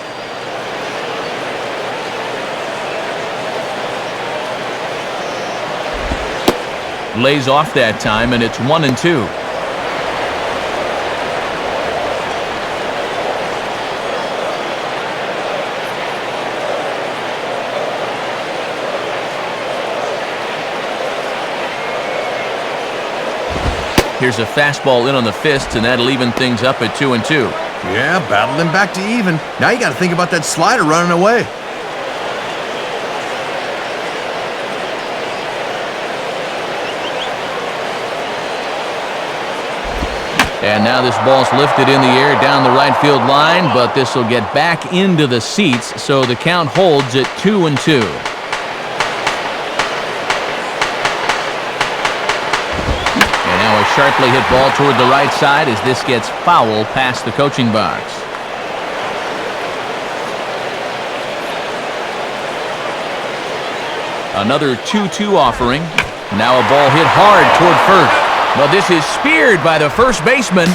Lays off that time, and it's 1-2. Here's a fastball in on the fist, and that'll even things up at 2-2. Yeah, battled him back to even. Now you got to think about that slider running away. And now this ball's lifted in the air down the right field line, but this will get back into the seats, so the count holds at 2-2. A sharply hit ball toward the right side as this gets foul past the coaching box. Another 2-2 offering. Now a ball hit hard toward first. Well, this is speared by the first baseman.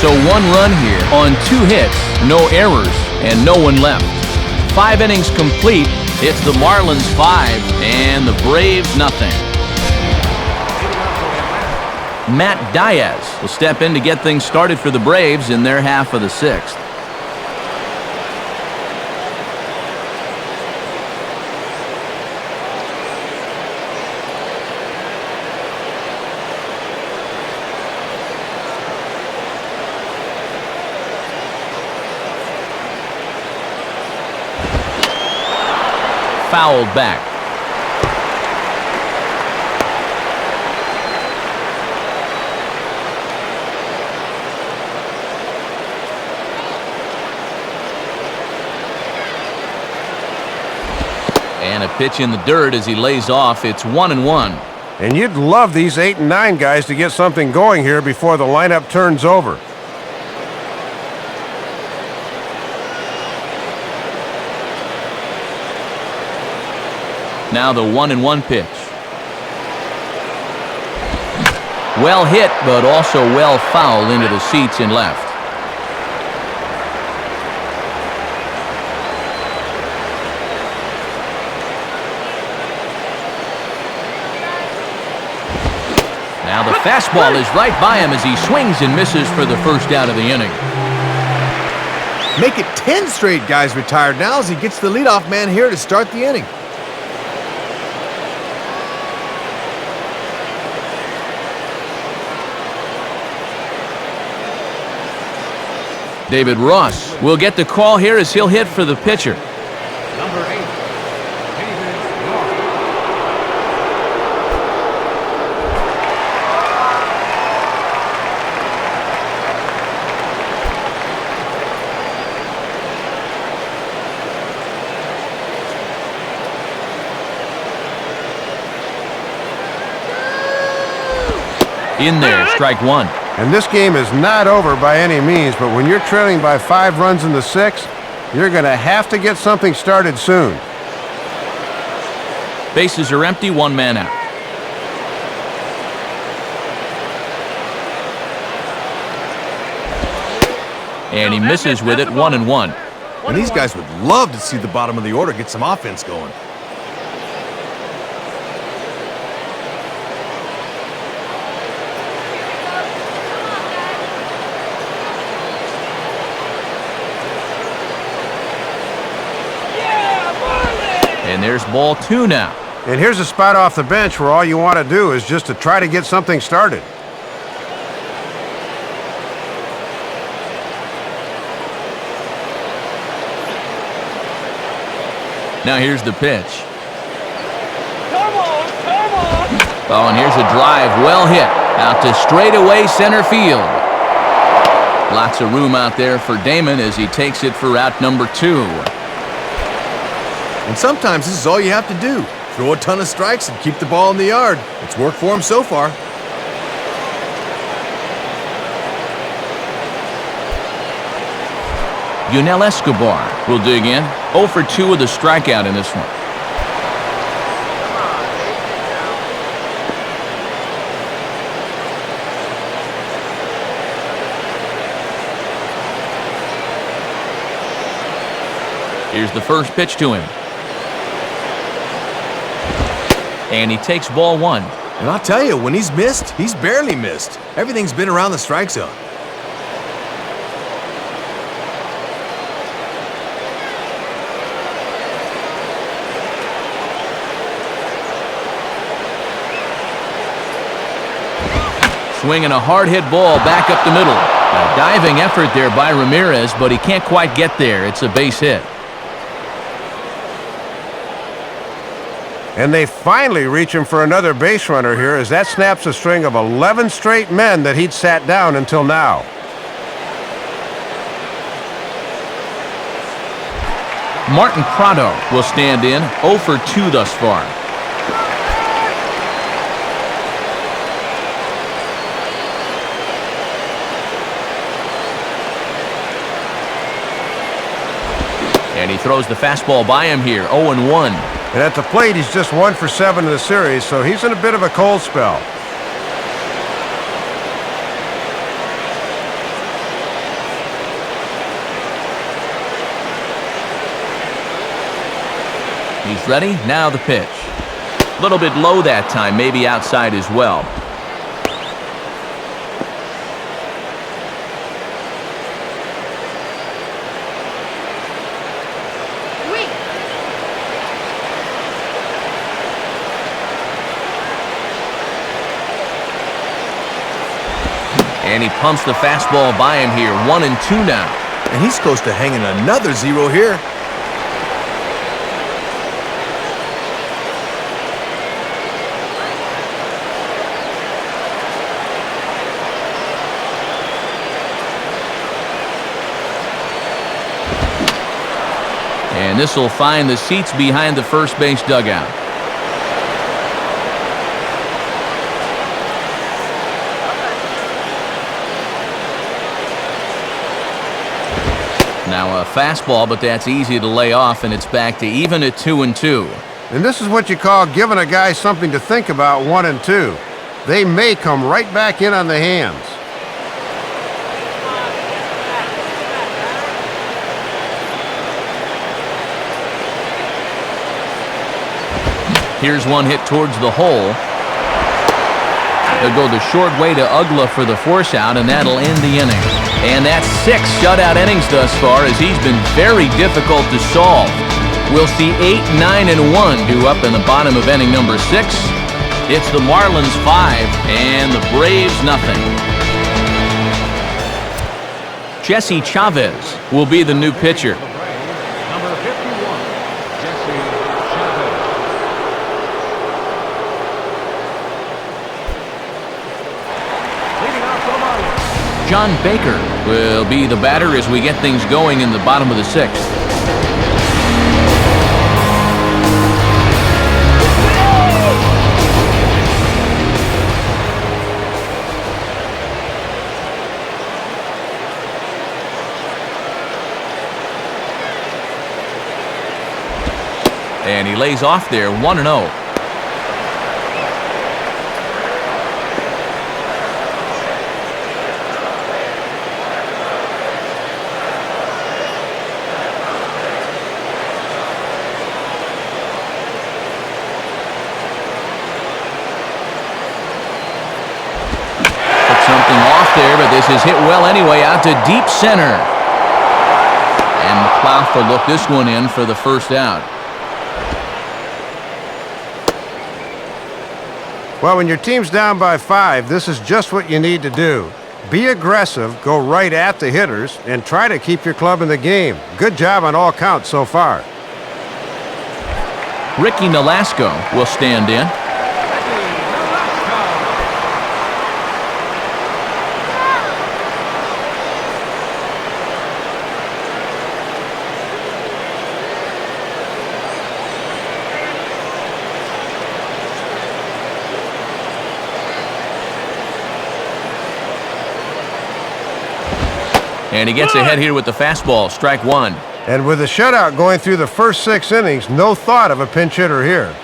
So one run here on 2 hits, no errors, and no one left. 5 innings complete. It's the Marlins 5 and the Braves nothing. Matt Diaz will step in to get things started for the Braves in their half of the sixth. Fouled back. And a pitch in the dirt as he lays off. It's 1-1. And you'd love these 8 and 9 guys to get something going here before the lineup turns over. Now the 1-1 pitch. Well hit, but also well fouled into the seats and left. Now the fastball is right by him as he swings and misses for the first out of the inning. Make it 10 straight guys retired now as he gets the leadoff man here to start the inning. David Ross will get the call here as he'll hit for the pitcher. Number 8, David Ross. In there, strike one. And this game is not over by any means, but when you're trailing by 5 runs in the 6th, you're going to have to get something started soon. Bases are empty, 1 man out. And he misses with it, 1-1. And these guys would love to see the bottom of the order get some offense going. And there's ball 2 now. And here's a spot off the bench where all you want to do is just to try to get something started. Now here's the pitch. Come on, come on. Oh, and here's a drive, well hit, out to straightaway center field. Lots of room out there for Damon as he takes it for out number 2. And sometimes this is all you have to do. Throw a ton of strikes and keep the ball in the yard. It's worked for him so far. Yunel Escobar will dig in. 0 for 2 with a strikeout in this one. Here's the first pitch to him. And he takes ball 1. And I'll tell you, when he's missed, he's barely missed. Everything's been around the strike zone. Swinging a hard-hit ball back up the middle. A diving effort there by Ramirez, but he can't quite get there. It's a base hit. And they finally reach him for another base runner here as that snaps a string of 11 straight men that he'd sat down until now. Martin Prado will stand in. 0 for 2 thus far. And he throws the fastball by him here, 0-1. And at the plate, he's just 1 for 7 in the series, so he's in a bit of a cold spell. He's ready. Now the pitch. A little bit low that time, maybe outside as well. And he pumps the fastball by him here, 1-2 now. And he's close to hanging another 0 here. And this will find the seats behind the first base dugout. Now a fastball, but that's easy to lay off, and it's back to even at 2-2. And this is what you call giving a guy something to think about, 1-2. They may come right back in on the hands. Here's one hit towards the hole. They'll go the short way to Ugla for the force out, and that'll end the inning. And that's 6 shutout innings thus far, as he's been very difficult to solve. We'll see 8, 9, and 1 due up in the bottom of inning number 6. It's the Marlins 5 and the Braves nothing. Jesse Chavez will be the new pitcher. Number 51, Jesse Chavez. Leading off for the Marlins, John Baker will be the batter as we get things going in the bottom of the 6th. And he lays off there, 1-0. Took something off there, but this is hit well anyway, out to deep center. And McLeod will look this one in for the first out. Well, when your team's down by 5, this is just what you need to do. Be aggressive, go right at the hitters, and try to keep your club in the game. Good job on all counts so far. Ricky Nolasco will stand in. And he gets ahead here with the fastball, strike 1. And with a shutout going through the first 6 innings, no thought of a pinch hitter here.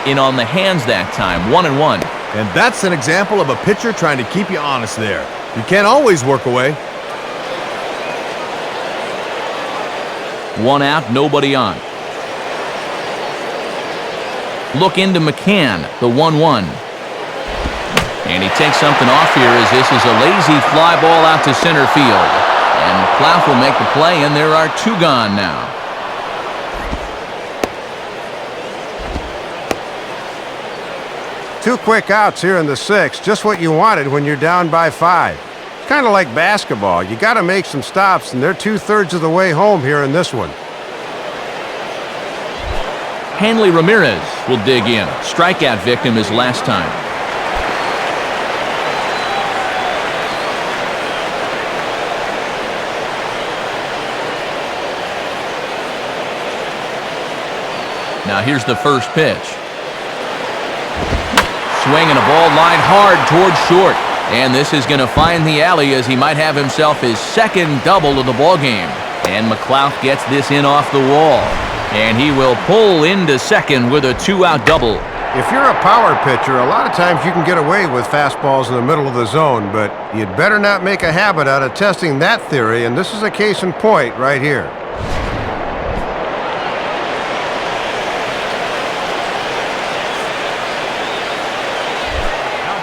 In on the hands that time, 1-1. And that's an example of a pitcher trying to keep you honest there. You can't always work away. 1 out, nobody on. Look into McCann, the 1-1. And he takes something off here as this is a lazy fly ball out to center field. And McLeod will make the play, and there are 2 gone now. Two quick outs here in the 6th, just what you wanted when you're down by 5. It's kind of like basketball. You got to make some stops, and they're 2/3 of the way home here in this one. Hanley Ramirez will dig in. Strikeout victim his last time. Now here's the first pitch. Swinging a ball line hard towards short. And this is going to find the alley as he might have himself his 2nd double of the ball game. And McLeod gets this in off the wall. And he will pull into 2nd with a 2-out double. If you're a power pitcher, a lot of times you can get away with fastballs in the middle of the zone, but you'd better not make a habit out of testing that theory, and this is a case in point right here.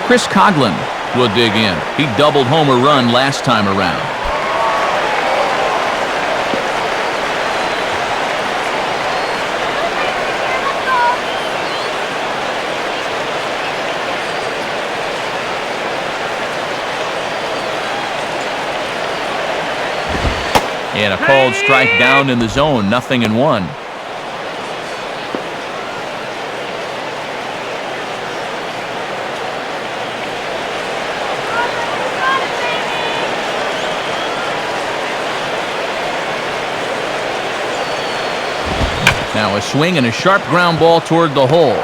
Chris Coghlan will dig in. He doubled homer run last time around. And a called strike down in the zone, 0-1. Now a swing and a sharp ground ball toward the hole.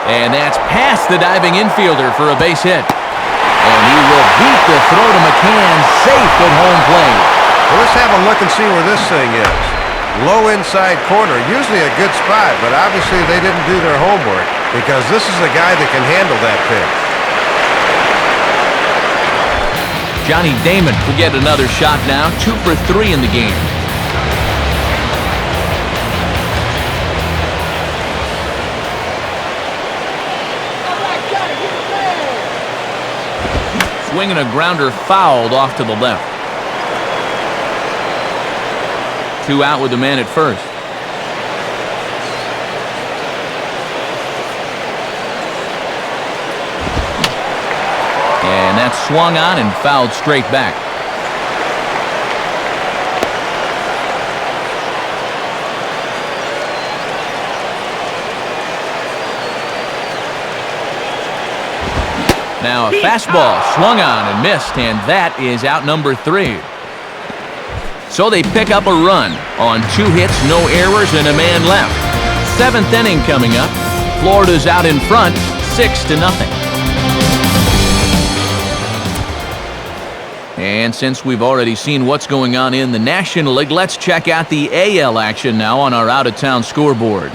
And that's past the diving infielder for a base hit. And he will beat the throw to McCann, safe at home plate. Well, let's have a look and see where this thing is. Low inside corner, usually a good spot, but obviously they didn't do their homework because this is a guy that can handle that pitch. Johnny Damon will get another shot now, 2 for 3 in the game. Swinging a grounder fouled off to the left. 2 out with the man at first. And that's swung on and fouled straight back. Now a fastball swung on and missed, and that is out number 3. So they pick up a run on 2 hits, no errors, and a man left. 7th inning coming up. Florida's out in front, 6-0. And since we've already seen what's going on in the National League, let's check out the AL action now on our out-of-town scoreboard.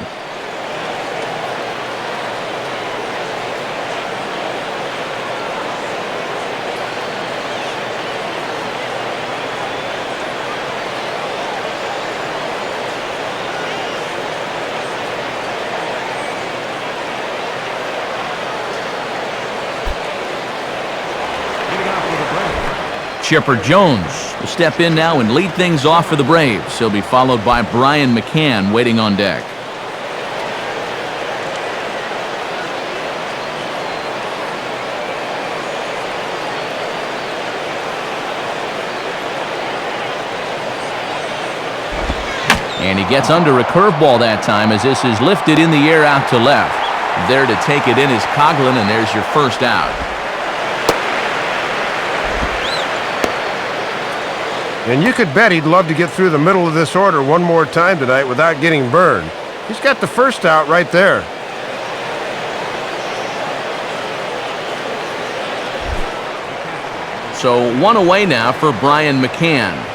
Chipper Jones will step in now and lead things off for the Braves. He'll be followed by Brian McCann waiting on deck. And he gets under a curveball that time as this is lifted in the air out to left. There to take it in is Coughlin, and there's your first out. And you could bet he'd love to get through the middle of this order one more time tonight without getting burned. He's got the first out right there. So 1 away now for Brian McCann.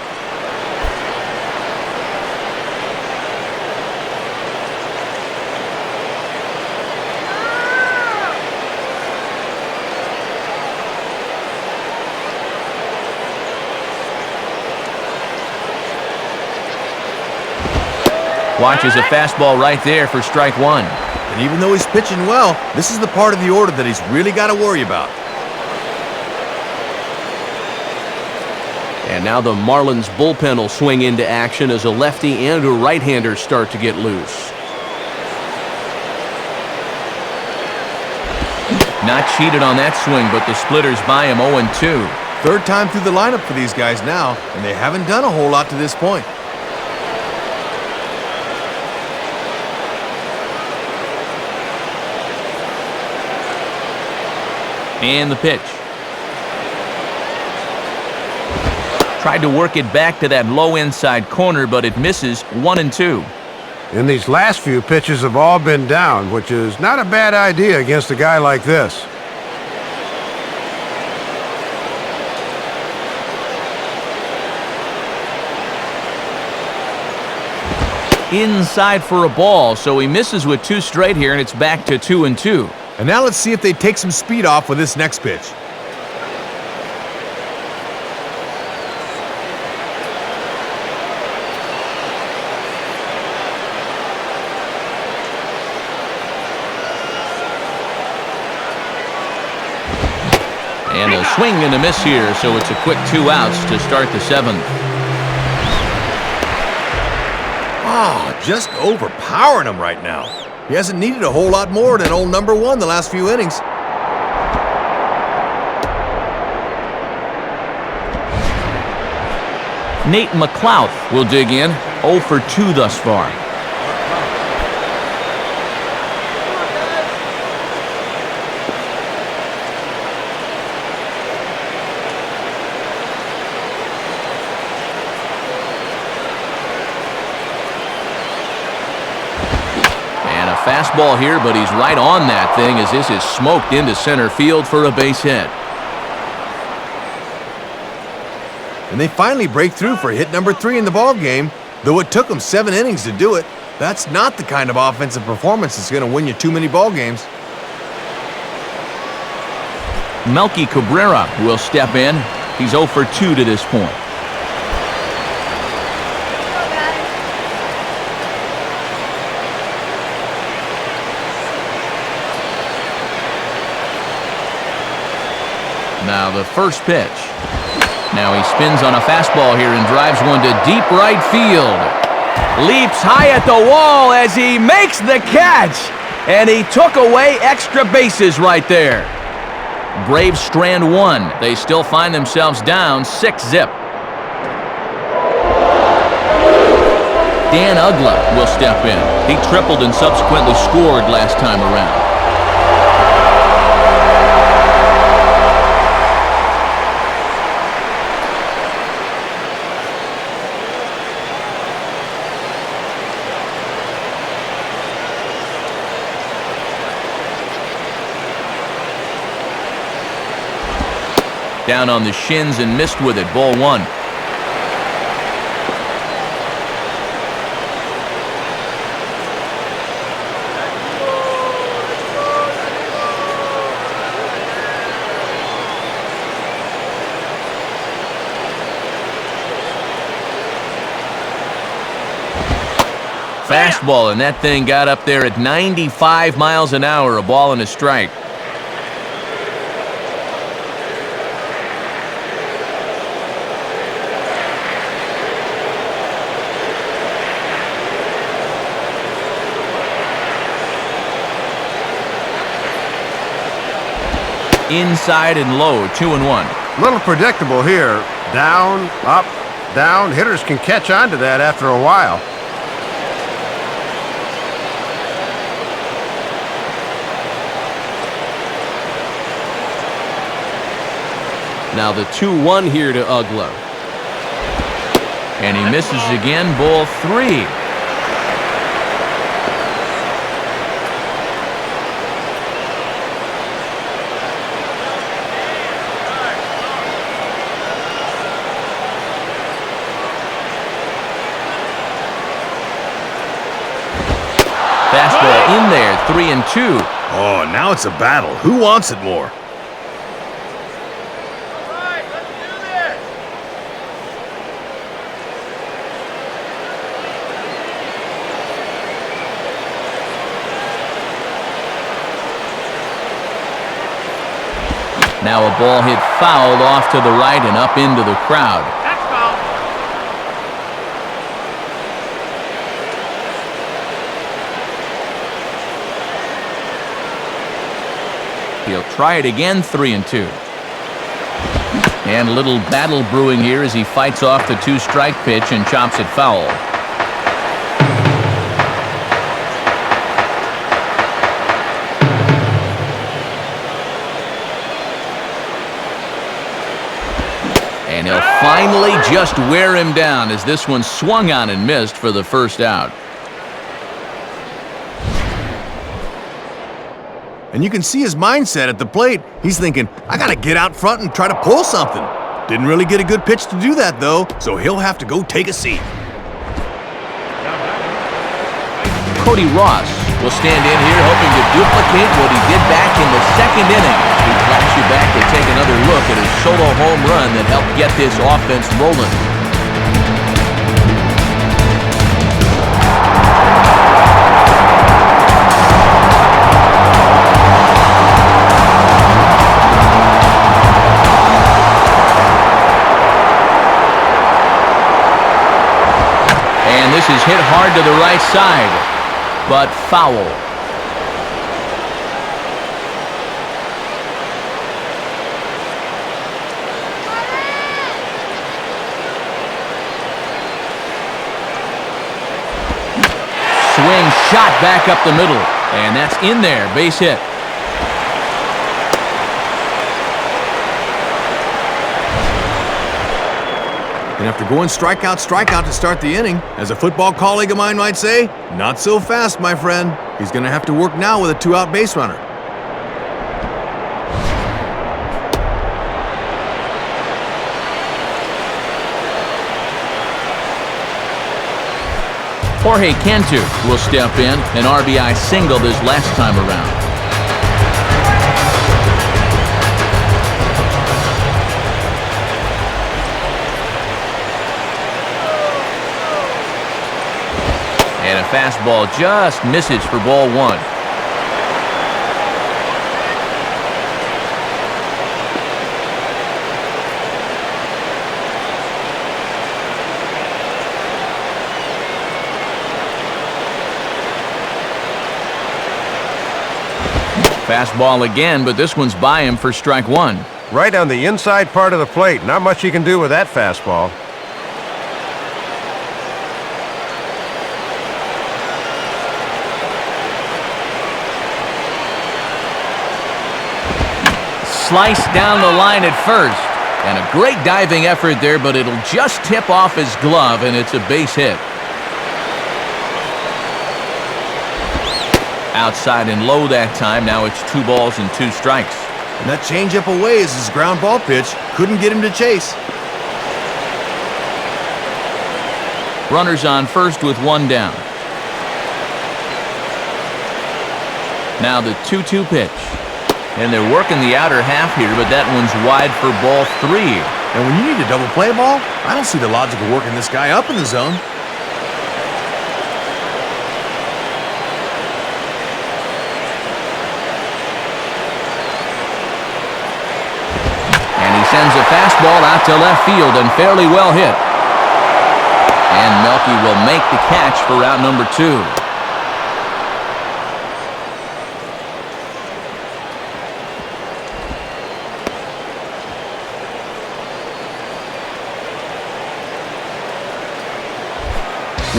Watches a fastball right there for strike 1. And even though he's pitching well, this is the part of the order that he's really got to worry about. And now the Marlins bullpen will swing into action as a lefty and a right-hander start to get loose. Not cheated on that swing, but the splitters by him 0-2. 3rd time through the lineup for these guys now, and they haven't done a whole lot to this point. And the pitch. Tried to work it back to that low inside corner, but it misses. 1-2. And these last few pitches have all been down, which is not a bad idea against a guy like this. Inside for a ball, so he misses with 2 straight here, and it's back to 2-2. And now let's see if they take some speed off with this next pitch. And a swing and a miss here, so it's a quick 2 outs to start the 7th. Oh, just overpowering him right now. He hasn't needed a whole lot more than old number 1 the last few innings. Nate McLouth will dig in, 0 for 2 thus far. Fastball here, but he's right on that thing as this is smoked into center field for a base hit. And they finally break through for hit number 3 in the ball game, though it took them 7 innings to do it. That's not the kind of offensive performance that's going to win you too many ball games. Melky Cabrera will step in. He's 0 for 2 to this point. Now the first pitch. Now he spins on a fastball here and drives one to deep right field. Leaps high at the wall as he makes the catch. And he took away extra bases right there. Braves strand one. They still find themselves down 6-zip. Dan Ugla will step in. He tripled and subsequently scored last time around. Down on the shins and missed with it. Ball 1. Fastball, and that thing got up there at 95 miles an hour. A ball and a strike. Inside and low, 2-1. A little predictable here. Down, up, down. Hitters can catch on to that after a while. Now the 2-1 here to Ugla. And he misses again, ball 3. Fastball in there, 3-2. Oh, now it's a battle. Who wants it more? Now a ball hit foul off to the right and up into the crowd. That's foul. He'll try it again, 3-2. And a little battle brewing here as he fights off the 2-strike pitch and chops it foul. And he'll finally just wear him down as this one swung on and missed for the first out. And you can see his mindset at the plate. He's thinking, I gotta get out front and try to pull something. Didn't really get a good pitch to do that, though, so he'll have to go take a seat. Cody Ross will stand in here hoping to duplicate what he did back in the second inning. He flaps you back to take another look at his solo home run that helped get this offense rolling. And this is hit hard to the right side, but foul. Swing shot back up the middle, and that's in there, base hit. And after going strikeout to start the inning, as a football colleague of mine might say, not so fast, my friend. He's gonna have to work now with a 2-out base runner. Jorge Cantu will step in, an RBI single this last time around. fastball just misses for ball one. Fastball again, but this one's by him for strike one. Right on the inside part of the plate. Not much you can do with that fastball. Sliced down the line at first. And a great diving effort there, but it'll just tip off his glove, and it's a base hit. Outside and low that time. Now it's 2 balls and 2 strikes. And that changeup away is his ground ball pitch. Couldn't get him to chase. Runners on first with 1 down. Now the 2-2 pitch. And they're working the outer half here, but that one's wide for ball 3. And when you need a double play ball, I don't see the logic of working this guy up in the zone. Sends a fastball out to left field and fairly well hit. And Melky will make the catch for out number 2.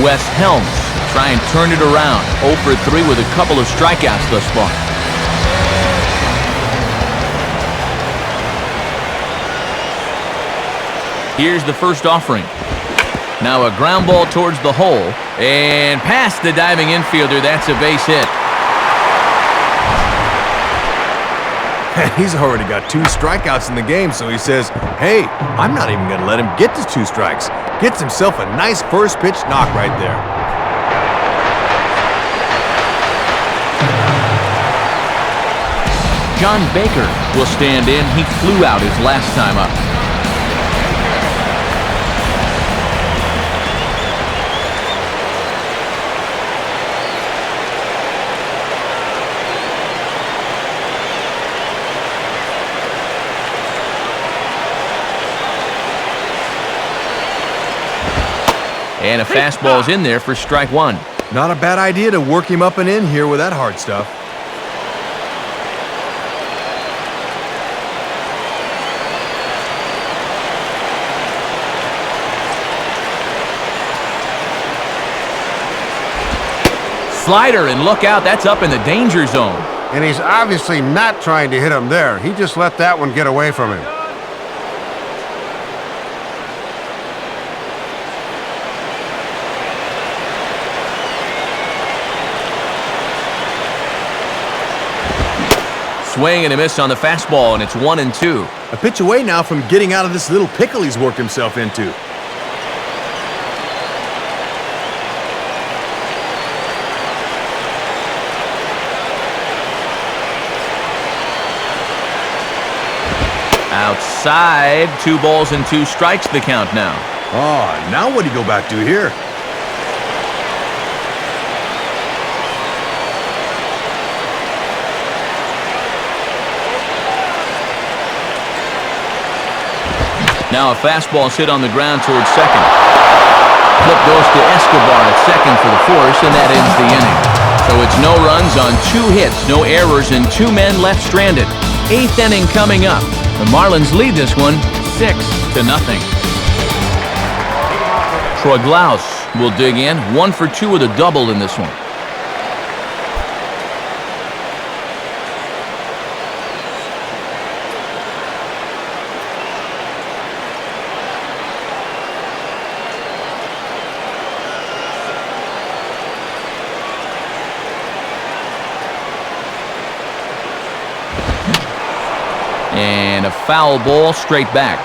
Wes Helms try and turn it around. 0 for 3 with a couple of strikeouts thus far. Here's the first offering. Now a ground ball towards the hole and past the diving infielder. That's a base hit. He's already got 2 strikeouts in the game, so he says, hey, I'm not even going to let him get to 2 strikes. Gets himself a nice first pitch knock right there. John Baker will stand in. He flew out his last time up. And a fastball's in there for strike 1. Not a bad idea to work him up and in here with that hard stuff. Slider, and look out, that's up in the danger zone. And he's obviously not trying to hit him there. He just let that one get away from him. Swing and a miss on the fastball, and it's 1-2. A pitch away now from getting out of this little pickle he's worked himself into. Outside, 2 balls and 2 strikes the count now. Oh, now what do you go back to here? Now a fastball hit on the ground towards second. Flip goes to Escobar at second for the force, and that ends the inning. So it's no runs on 2 hits, no errors, and 2 men left stranded. 8th inning coming up. The Marlins lead this one 6-0. Troy Glaus will dig in. 1 for 2 with a double in this one. And a foul ball straight back.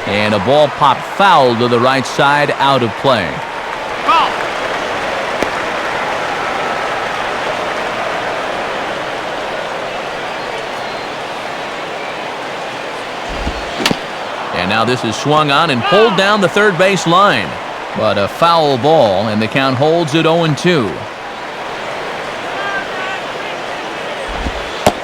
And a ball popped foul to the right side, out of play. now this is swung on and pulled down the third base line. But a foul ball, and the count holds at 0-2.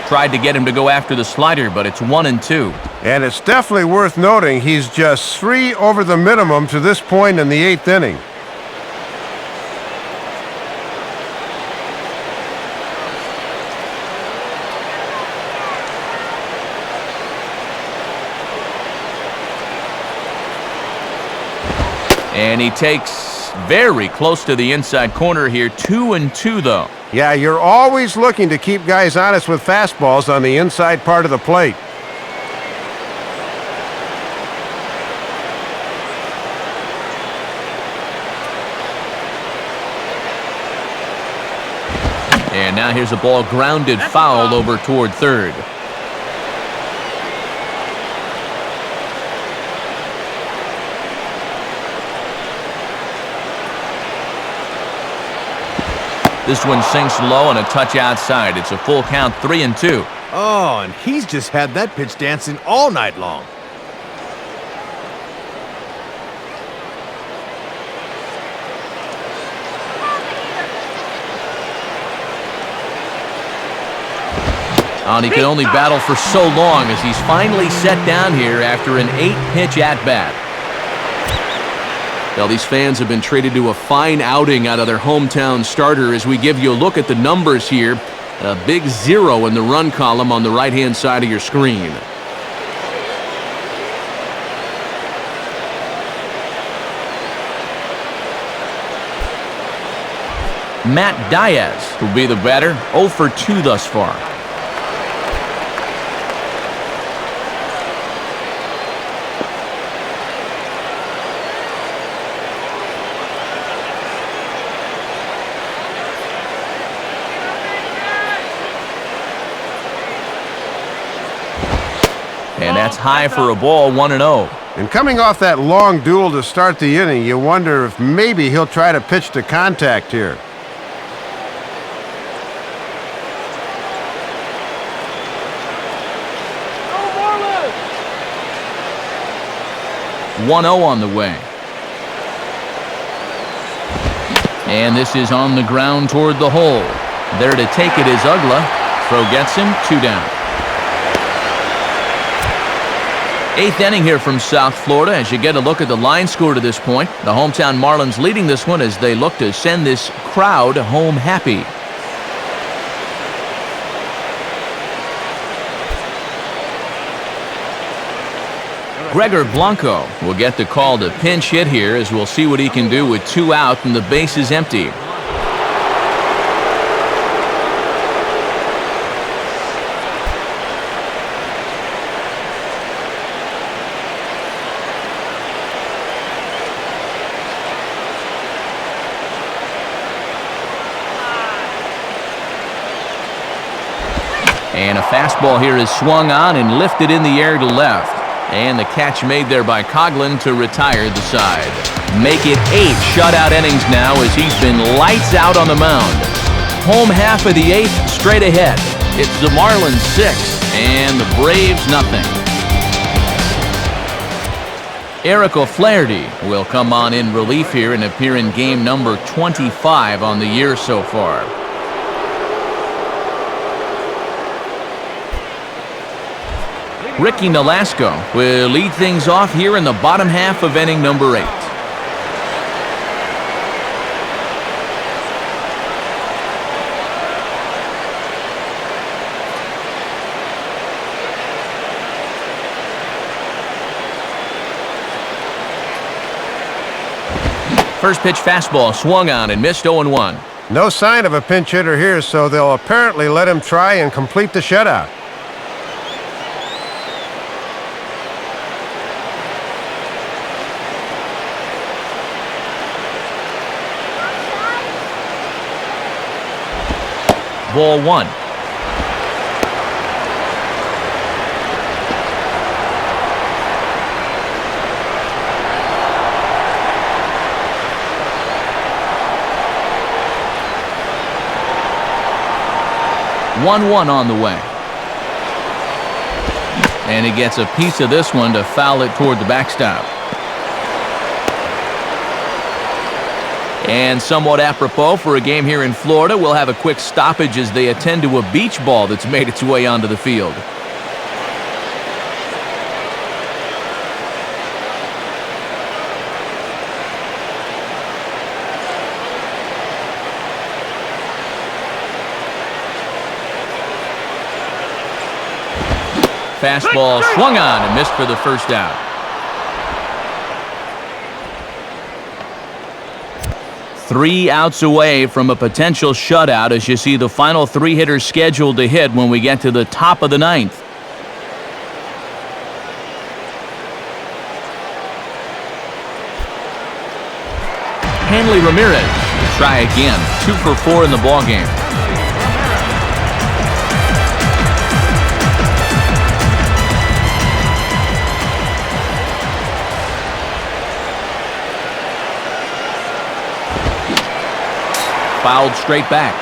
Tried to get him to go after the slider, but it's 1-2. And it's definitely worth noting he's just 3 over the minimum to this point in the 8th inning. And he takes very close to the inside corner here. 2-2, though. Yeah, you're always looking to keep guys honest with fastballs on the inside part of the plate. And now here's a ball grounded foul over toward third. This one sinks low and a touch outside. It's a full count, 3-2. Oh, and he's just had that pitch dancing all night long. And he can only battle for so long as he's finally set down here after an 8-pitch at-bat. Well, these fans have been treated to a fine outing out of their hometown starter as we give you a look at the numbers here. A big 0 in the run column on the right-hand side of your screen. Matt Diaz will be the batter, 0 for 2 thus far. And that's high for a ball, 1-0. And coming off that long duel to start the inning, you wonder if maybe he'll try to pitch to contact here. Go Marlins! 1-0 on the way. And this is on the ground toward the hole. There to take it is Ugla. Throw gets him, 2 down. 8th inning here from South Florida as you get a look at the line score to this point. The hometown Marlins leading this one as they look to send this crowd home happy. Gregor Blanco will get the call to pinch hit here as we'll see what he can do with 2 out and the base is empty. And a fastball here is swung on and lifted in the air to left. And the catch made there by Coughlin to retire the side. Make it 8 shutout innings now as he's been lights out on the mound. Home half of the 8th straight ahead. It's the Marlins 6 and the Braves nothing. Eric O'Flaherty will come on in relief here and appear in game number 25 on the year so far. Ricky Nolasco will lead things off here in the bottom half of inning number 8. First pitch fastball swung on and missed 0-1. No sign of a pinch hitter here, so they'll apparently let him try and complete the shutout. Ball 1. One on the way. And he gets a piece of this one to foul it toward the backstop. And somewhat apropos for a game here in Florida, we'll have a quick stoppage as they attend to a beach ball that's made its way onto the field. Fastball swung on and missed for the first out. Three outs away from a potential shutout as you see the final three hitters scheduled to hit when we get to the top of the ninth. Hanley Ramirez will try again. 2 for 4 in the ballgame. Fouled straight back.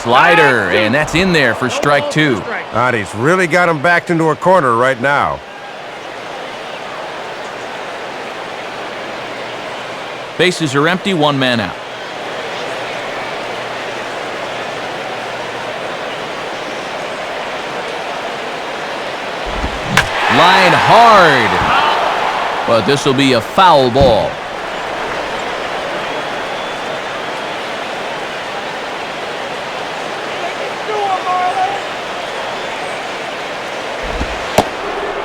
Slider, and that's in there for strike 2. He's really got him backed into a corner right now. Bases are empty, 1 man out. Line hard, but this will be a foul ball.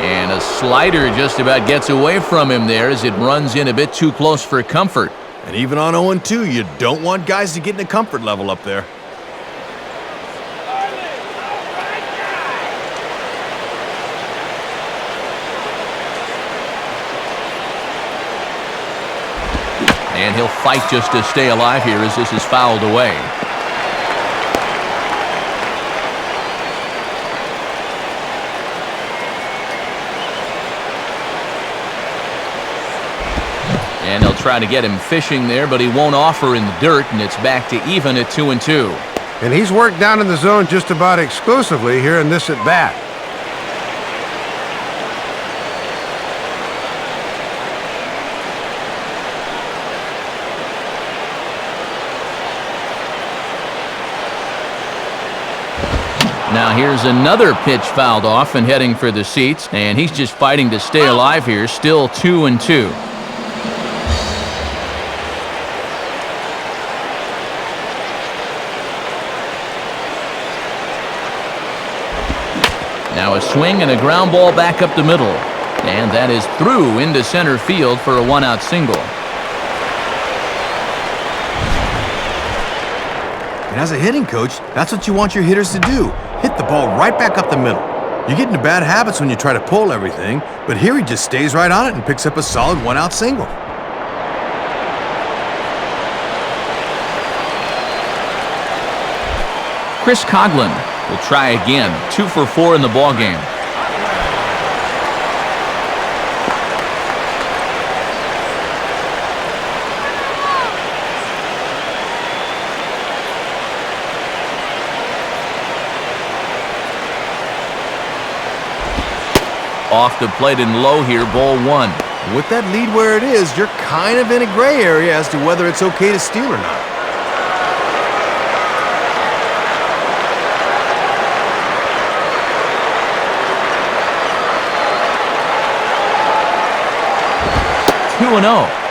And a slider just about gets away from him there as it runs in a bit too close for comfort. And even on 0-2, you don't want guys to get in a comfort level up there. And he'll fight just to stay alive here as this is fouled away. And they'll try to get him fishing there, but he won't offer in the dirt, and it's back to even at 2-2. And he's worked down in the zone just about exclusively here in this at-bat. Now here's another pitch fouled off and heading for the seats, and he's just fighting to stay alive here, still 2-2. Now a swing and a ground ball back up the middle, and that is through into center field for a 1-out single. And as a hitting coach, that's what you want your hitters to do. Hit the ball right back up the middle. You get into bad habits when you try to pull everything, but here he just stays right on it and picks up a solid 1-out single. Chris Coughlin will try again. 2 for 4 in the ballgame. Off the plate and low here, ball 1. With that lead where it is, you're kind of in a gray area as to whether it's okay to steal or not.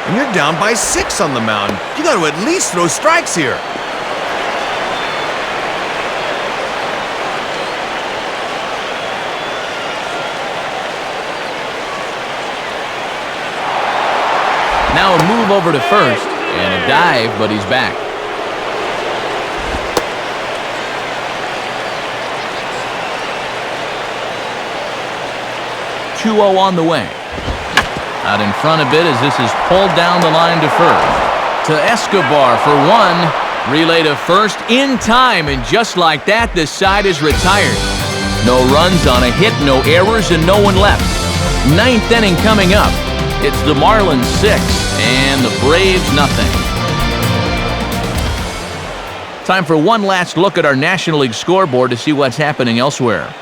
And you're down by 6 on the mound. You got to at least throw strikes here. Now a move over to first and a dive, but he's back. "2-0 on the way. Out in front a bit as this is pulled down the line to first. To Escobar for 1. Relay to first in time, and just like that, the side is retired. No runs on a hit, no errors, and no one left. Ninth inning coming up. It's the Marlins 6 and the Braves nothing. Time for one last look at our National League scoreboard to see what's happening elsewhere.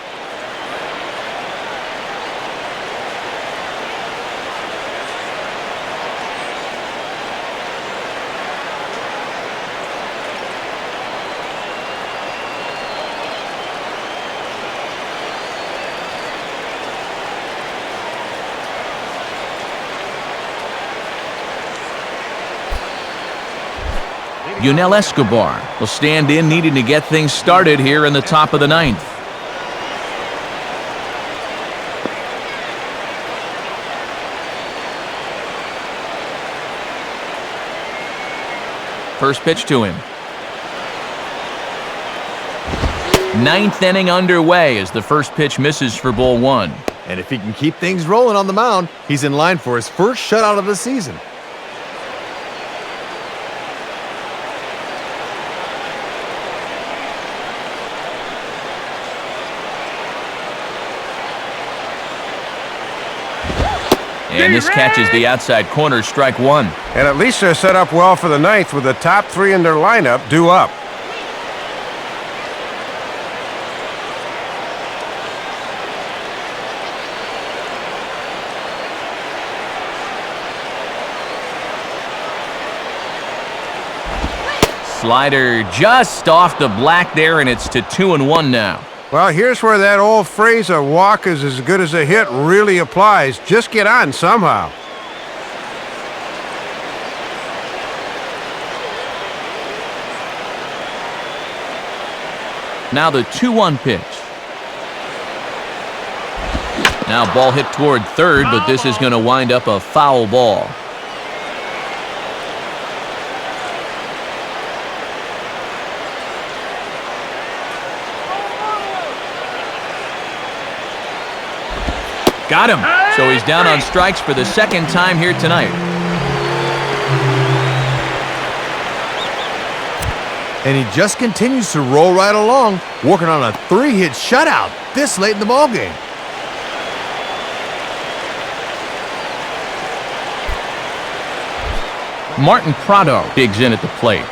Yunel Escobar will stand in, needing to get things started here in the top of the ninth. First pitch to him. Ninth inning underway as the first pitch misses for ball one. And if he can keep things rolling on the mound, he's in line for his first shutout of the season. And this catches the outside corner, strike one. And at least they're set up well for the ninth with the top three in their lineup due up. Slider just off the black there, and it's to 2-1 now. Well, here's where that old phrase, a walk is as good as a hit, really applies. Just get on somehow. Now the 2-1 pitch. Now ball hit toward third, but this is going to wind up a foul ball. Got him. So he's down on strikes for the second time here tonight. And he just continues to roll right along, working on a 3-hit shutout this late in the ballgame. Martin Prado digs in at the plate.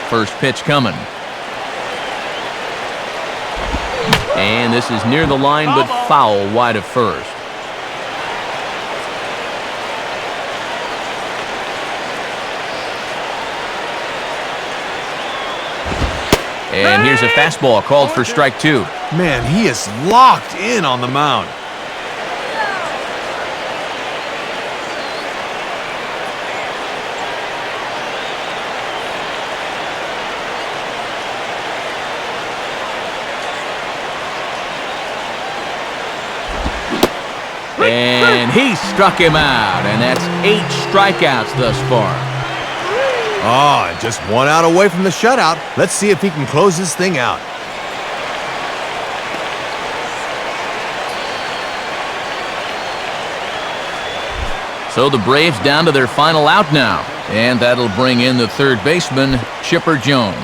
First pitch coming. And this is near the line, but foul wide of first. And here's a fastball called for strike two. Man, he is locked in on the mound. And he struck him out, and that's 8 strikeouts thus far. Oh, just 1 out away from the shutout. Let's see if he can close this thing out. So the Braves down to their final out now, and that'll bring in the third baseman, Chipper Jones.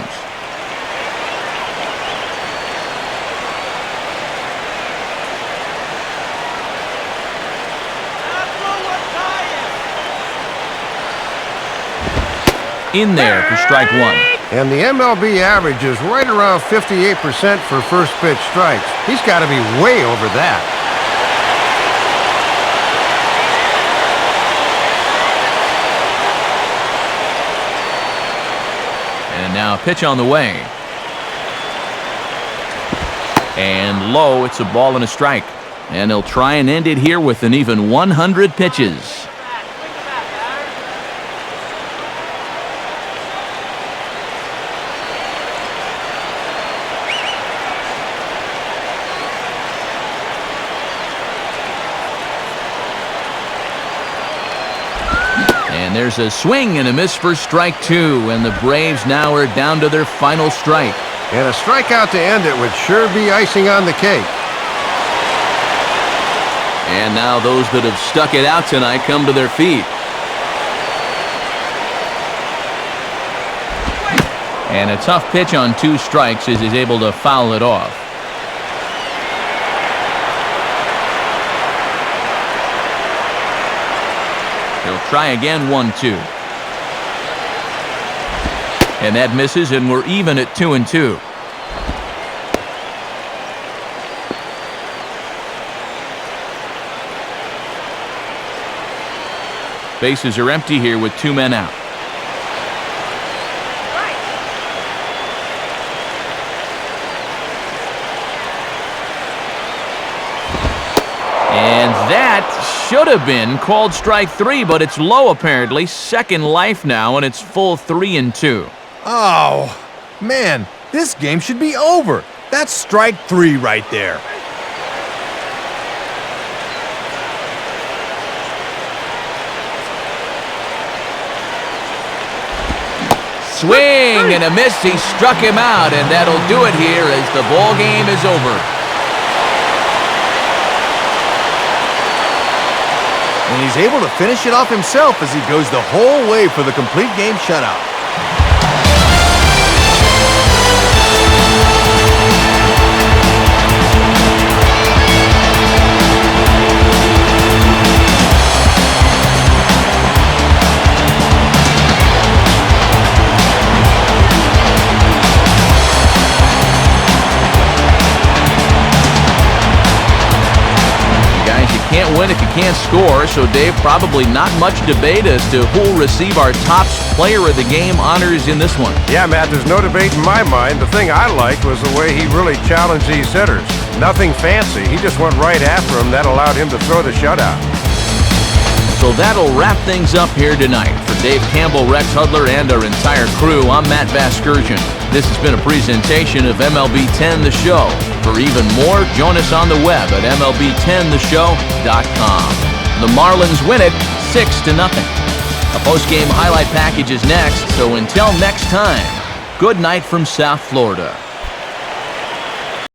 In there for strike one. And the MLB average is right around 58% for first pitch strikes. He's got to be way over that. And now a pitch on the way. And low, it's a ball and a strike. And they'll try and end it here with an even 100 pitches. And there's a swing and a miss for strike two, and the Braves now are down to their final strike. And a strikeout to end it would sure be icing on the cake. And now those that have stuck it out tonight come to their feet. And a tough pitch on 2 strikes as he's able to foul it off. He'll try again, 1-2. And that misses, and we're even at 2-2. Bases are empty here with 2 men out. And that should have been called strike 3, but it's low apparently. Second life now, and it's full 3-2. Oh, man, this game should be over. That's strike 3 right there. Swing and a miss. He struck him out, and that'll do it here as the ball game is over. And he's able to finish it off himself as he goes the whole way for the complete game shutout. Can't win if you can't score, so Dave, probably not much debate as to who will receive our top player of the game honors in this one. Yeah, Matt, there's no debate in my mind. The thing I liked was the way he really challenged these hitters. Nothing fancy. He just went right after him. That allowed him to throw the shutout. So that'll wrap things up here tonight. For Dave Campbell, Rex Hudler, and our entire crew, I'm Matt Vasgersian. This has been a presentation of MLB 10 The Show. For even more, join us on the web at MLB10theshow.com. The Marlins win it 6-0. A post-game highlight package is next, so until next time, good night from South Florida.